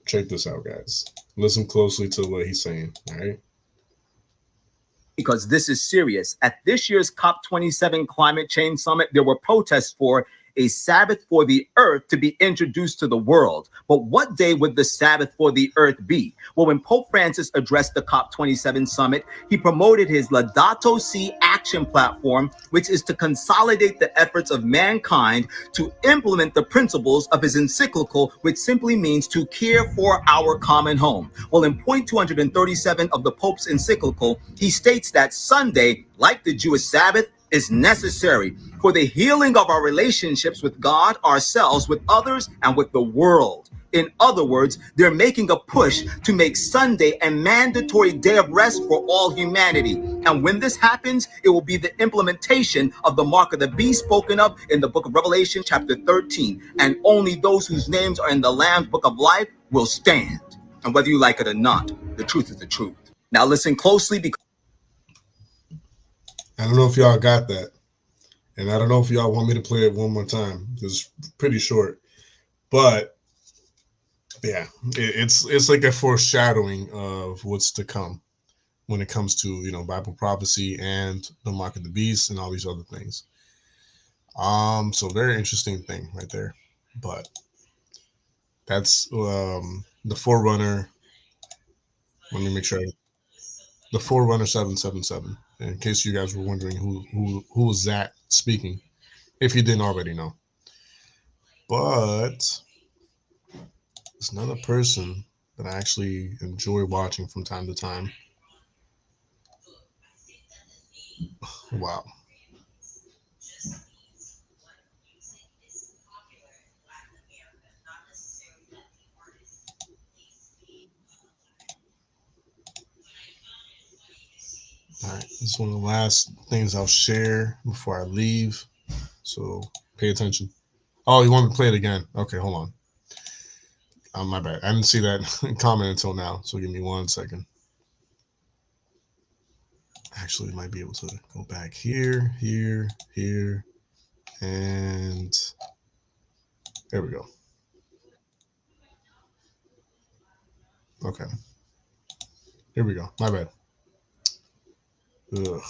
S1: Check this out, guys. Listen closely to what he's saying. All right.
S3: Because this is serious. At this year's COP27 Climate Change Summit, there were protests for a Sabbath for the earth to be introduced to the world. But what day would the Sabbath for the earth be? Well, when Pope Francis addressed the COP27 summit, he promoted his Laudato Si action platform, which is to consolidate the efforts of mankind to implement the principles of his encyclical, which simply means to care for our common home. Well, in point 237 of the Pope's encyclical, he states that Sunday, like the Jewish Sabbath, is necessary for the healing of our relationships with God, ourselves, with others, and with the world. In other words, they're making a push to make Sunday a mandatory day of rest for all humanity. And when this happens, it will be the implementation of the mark of the beast spoken of in the book of Revelation, chapter 13. And only those whose names are in the Lamb's book of life will stand. And whether you like it or not, the truth is the truth. Now listen closely because
S1: I don't know if y'all got that. And I don't know if y'all want me to play it one more time. It's pretty short. But yeah, it's like a foreshadowing of what's to come when it comes to, you know, Bible prophecy and the mark of the beast and all these other things. So very interesting thing right there. But that's the Forerunner. Let me make sure. The Forerunner 777. In case you guys were wondering who was that speaking, if you didn't already know. But it's another person that I actually enjoy watching from time to time. Wow. All right, this is one of the last things I'll share before I leave. So pay attention. Oh, you want me to play it again? Okay, hold on. My bad. I didn't see that comment until now. So give me 1 second. Actually, might be able to go back here, here, here, and there we go. Okay. Here we go. My bad. Ugh.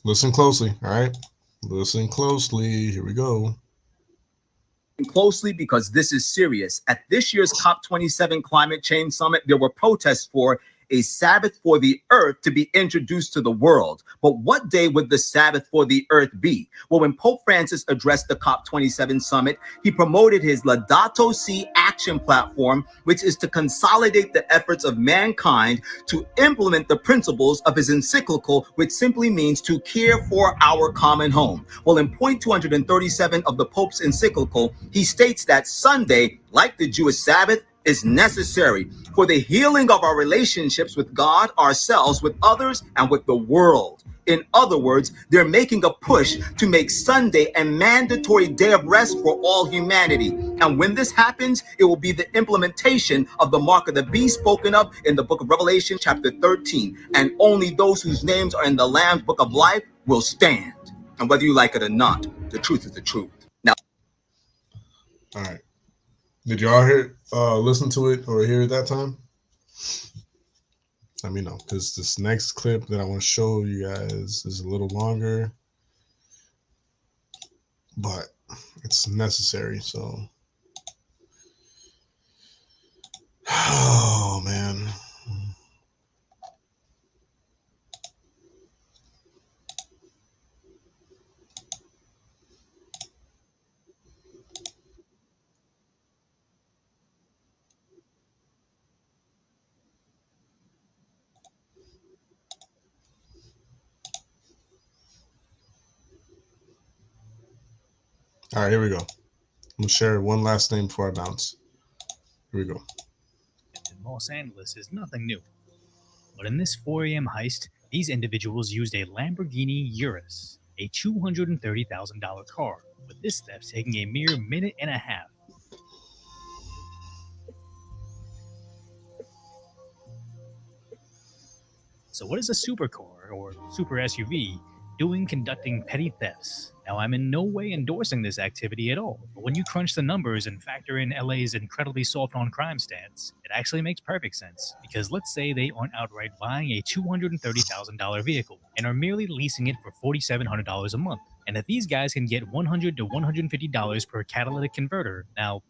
S1: Listen closely. All right. Listen closely. Here we go.
S3: Closely, because this is serious. At this year's COP27 climate change summit, there were protests for a Sabbath for the earth to be introduced to the world. But what day would the Sabbath for the earth be? Well, when Pope Francis addressed the COP27 summit, he promoted his Laudato Si action platform, which is to consolidate the efforts of mankind to implement the principles of his encyclical, which simply means to care for our common home. Well, in point 237 of the Pope's encyclical, he states that Sunday, like the Jewish Sabbath, is necessary for the healing of our relationships with God, ourselves, with others, and with the world. In other words, they're making a push to make Sunday a mandatory day of rest for all humanity. And when this happens, it will be the implementation of the mark of the beast spoken of in the book of Revelation, chapter 13. And only those whose names are in the Lamb's book of life will stand. And whether you like it or not, the truth is the truth. Now,
S1: all right. Did y'all listen to it or hear it that time? Let me know, because this next clip that I want to show you guys is a little longer, but it's necessary. So, oh man. All right, here we go. I'm gonna share one last thing before I bounce. Here we go.
S4: In Los Angeles is nothing new. But in this 4 a.m. heist, these individuals used a Lamborghini Urus, a $230,000 car, with this theft taking a mere minute and a half. So what is a supercar, or super SUV, doing conducting petty thefts? Now, I'm in no way endorsing this activity at all, but when you crunch the numbers and factor in LA's incredibly soft on crime stance, it actually makes perfect sense. Because let's say they aren't outright buying a $230,000 vehicle and are merely leasing it for $4,700 a month. And if these guys can get $100 to $150 per catalytic converter, now,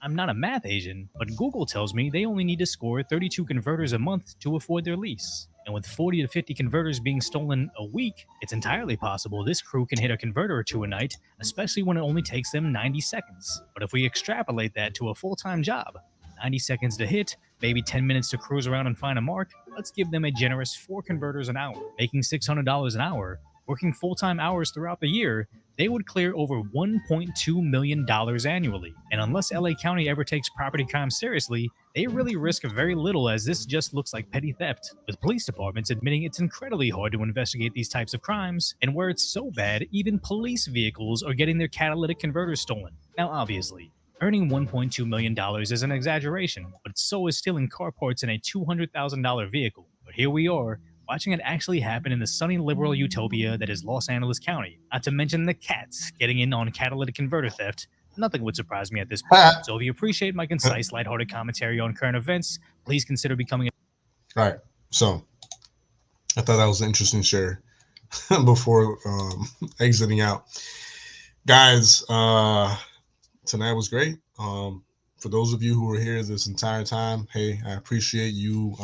S4: I'm not a math Asian, but Google tells me they only need to score 32 converters a month to afford their lease. And with 40 to 50 converters being stolen a week, it's entirely possible this crew can hit a converter or two a night, especially when it only takes them 90 seconds. But if we extrapolate that to a full-time job, 90 seconds to hit, maybe 10 minutes to cruise around and find a mark, let's give them a generous 4 converters an hour, making $600 an hour, working full-time hours throughout the year, they would clear over $1.2 million annually. And unless LA County ever takes property crime seriously, they really risk very little, as this just looks like petty theft, with police departments admitting it's incredibly hard to investigate these types of crimes, and where it's so bad, even police vehicles are getting their catalytic converters stolen. Now obviously, earning $1.2 million is an exaggeration, but so is stealing car parts in a $200,000 vehicle. But here we are, watching it actually happen in the sunny liberal utopia that is Los Angeles County, not to mention the cats getting in on catalytic converter theft. Nothing would surprise me at this point. So if you appreciate my concise, lighthearted commentary on current events, please consider becoming a...
S1: All right, so I thought that was an interesting share before exiting out. Guys, tonight was great. For those of you who were here this entire time, hey, I appreciate you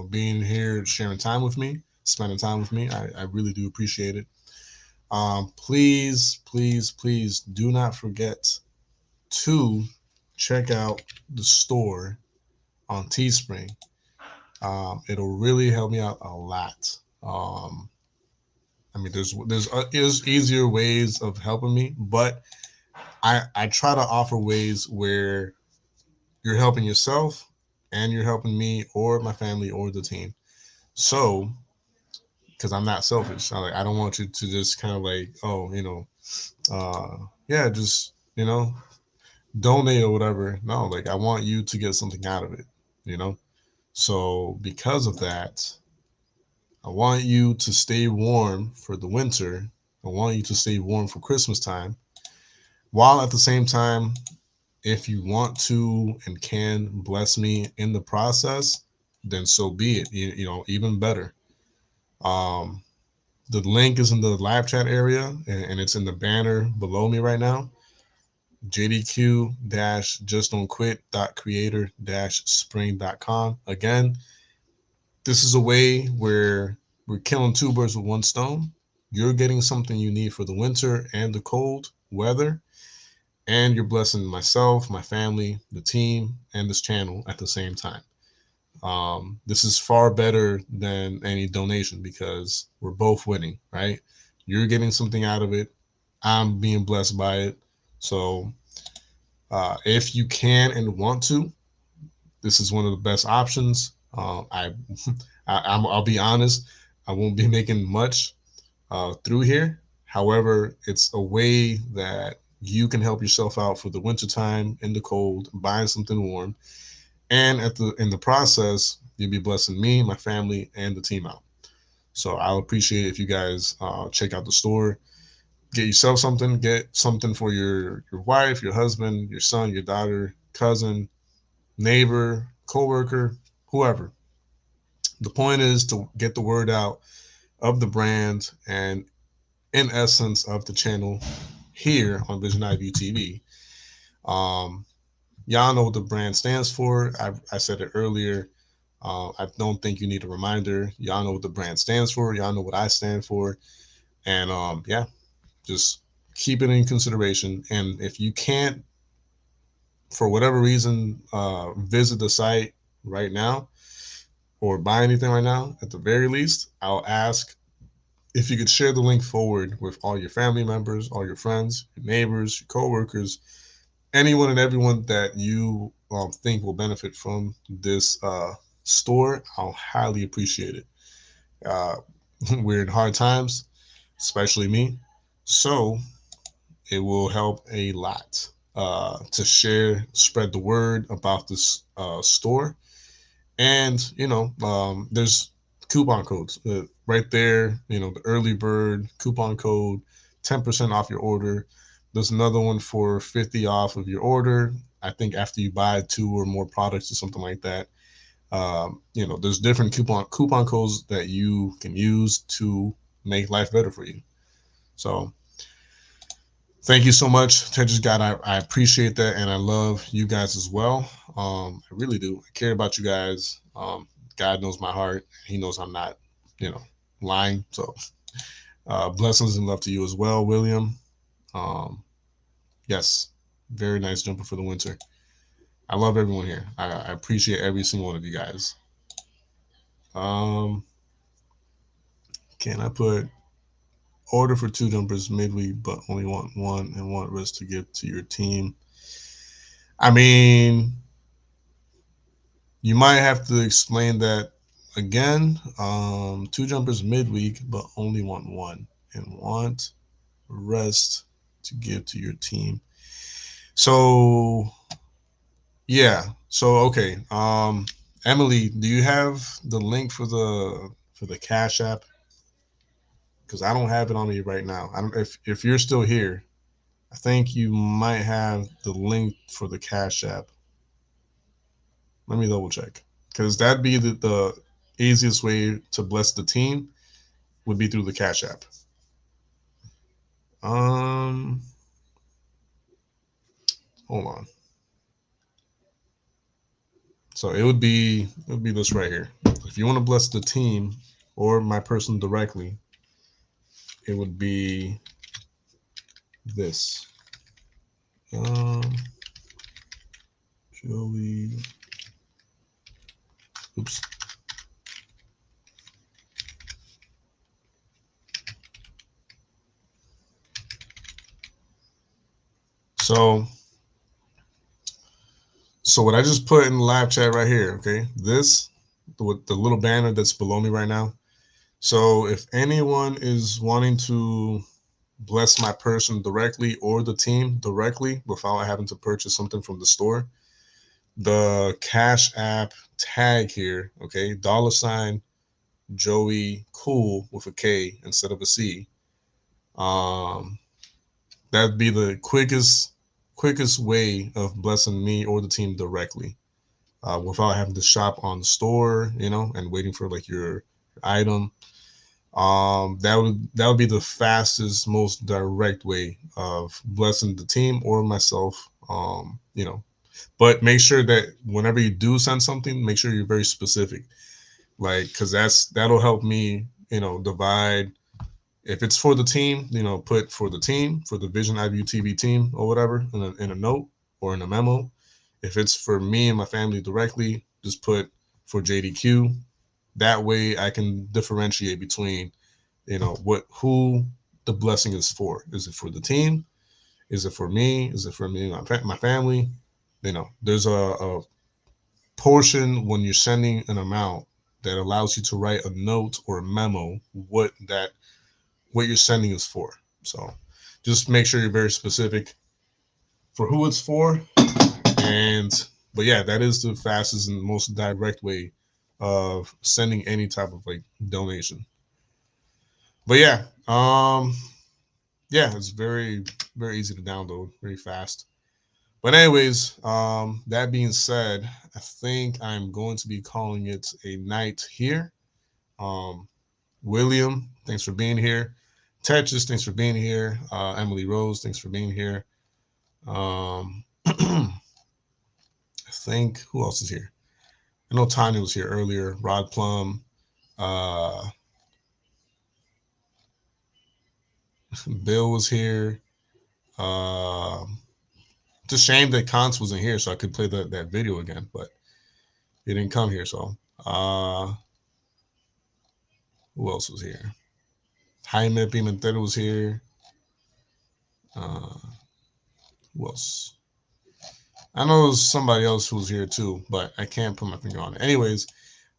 S1: being here, sharing time with me, spending time with me. I really do appreciate it. Please do not forget to check out the store on Teespring. It'll really help me out a lot. I mean, there's easier ways of helping me, but I try to offer ways where you're helping yourself and you're helping me or my family or the team. So, because I'm not selfish, I don't want you to just kind of like, oh, yeah, just donate or whatever. No, like I want you to get something out of it, you know. So because of that, I want you to stay warm for the winter. I want you to stay warm for Christmas time, while at the same time, if you want to and can bless me in the process, then so be it. Even better. Um, the link is in the live chat area, and it's in the banner below me right now. jdq-justdon'tquit.creator-spring.com. Again, this is a way where we're killing two birds with one stone. You're getting something you need for the winter and the cold weather, and you're blessing myself, my family, the team, and this channel at the same time. This is far better than any donation because we're both winning, right? You're getting something out of it. I'm being blessed by it. So if you can and want to, this is one of the best options. I'll be honest, I won't be making much through here. However, it's a way that you can help yourself out for the wintertime in the cold, buying something warm, and in the process, you'll be blessing me, my family, and the team out. So I'll appreciate it if you guys check out the store, get yourself something, get something for your wife, your husband, your son, your daughter, cousin, neighbor, coworker, whoever. The point is to get the word out of the brand and, in essence, of the channel here on Vision IView TV. Y'all know what the brand stands for. I said it earlier. I don't think you need a reminder. Y'all know what the brand stands for. Y'all know what I stand for. And yeah, just keep it in consideration. And if you can't, for whatever reason, visit the site right now or buy anything right now, at the very least, I'll ask if you could share the link forward with all your family members, all your friends, your neighbors, your coworkers, anyone and everyone that you think will benefit from this store. I'll highly appreciate it. Uh, we're in hard times, especially me. So it will help a lot to share, spread the word about this store. And, there's coupon codes right there, the early bird coupon code, 10% off your order. There's another one for 50 off of your order. I think after you buy 2 or more products or something like that. There's different coupon codes that you can use to make life better for you. So thank you so much, Tetris God. I appreciate that, and I love you guys as well. I really do. I care about you guys. God knows my heart. He knows I'm not, lying. So blessings and love to you as well, William. Yes, very nice jumper for the winter. I love everyone here. I appreciate every single one of you guys. Can I put order for 2 jumpers midweek, but only want 1 and want rest to give to your team? I mean, you might have to explain that again. 2 jumpers midweek, but only want 1 and want rest to give to your team. So yeah. So okay. Emily, do you have the link for the Cash App? Because I don't have it on me right now. I don't if you're still here. I think you might have the link for the Cash App. Let me double check. Because that'd be the easiest way to bless the team would be through the Cash App. Hold on. So it would be this right here. If you want to bless the team or my person directly, it would be this. Joey. Oops. So what I just put in the live chat right here, okay? This, with the little banner that's below me right now. So if anyone is wanting to bless my person directly or the team directly without having to purchase something from the store, the Cash App tag here, okay, $ Joey Cool with a K instead of a C. That'd be the quickest way of blessing me or the team directly, without having to shop on the store, you know, and waiting for like your item. That would be the fastest, most direct way of blessing the team or myself. You know, but make sure that whenever you do send something, make sure you're very specific, like, because that'll help me, you know, divide. If it's for the team, you know, put for the team, for the Vision IVU TV team or whatever in a note or in a memo. If it's for me and my family directly, just put for JDQ. That way I can differentiate between, you know, who the blessing is for. Is it for the team? Is it for me? Is it for me and my family? You know, there's a portion when you're sending an amount that allows you to write a note or a memo what you're sending is for. So just make sure you're very specific for who it's for. But yeah, that is the fastest and most direct way of sending any type of like donation. But yeah, it's very, very easy to download, very fast. But anyways, that being said, I think I'm going to be calling it a night here. William, thanks for being here. Tetris, thanks for being here. Emily Rose, thanks for being here. I think, who else is here? I know Tanya was here earlier. Rod Plum. Bill was here. It's a shame that Kantz wasn't here so I could play that video again, but he didn't come here. So who else was here? Jaime Pimentel was here. Who else? I know there's somebody else who was here too, but I can't put my finger on it. Anyways,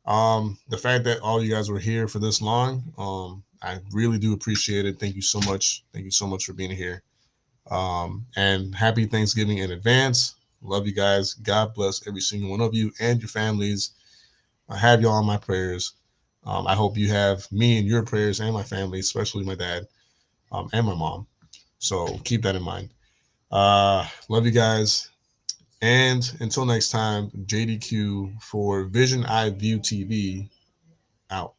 S1: the fact that all you guys were here for this long, I really do appreciate it. Thank you so much. Thank you so much for being here. And happy Thanksgiving in advance. Love you guys. God bless every single one of you and your families. I have y'all in my prayers. I hope you have me in your prayers and my family, especially my dad, and my mom. So keep that in mind. Love you guys. And until next time, JDQ for Vision IVU TV out.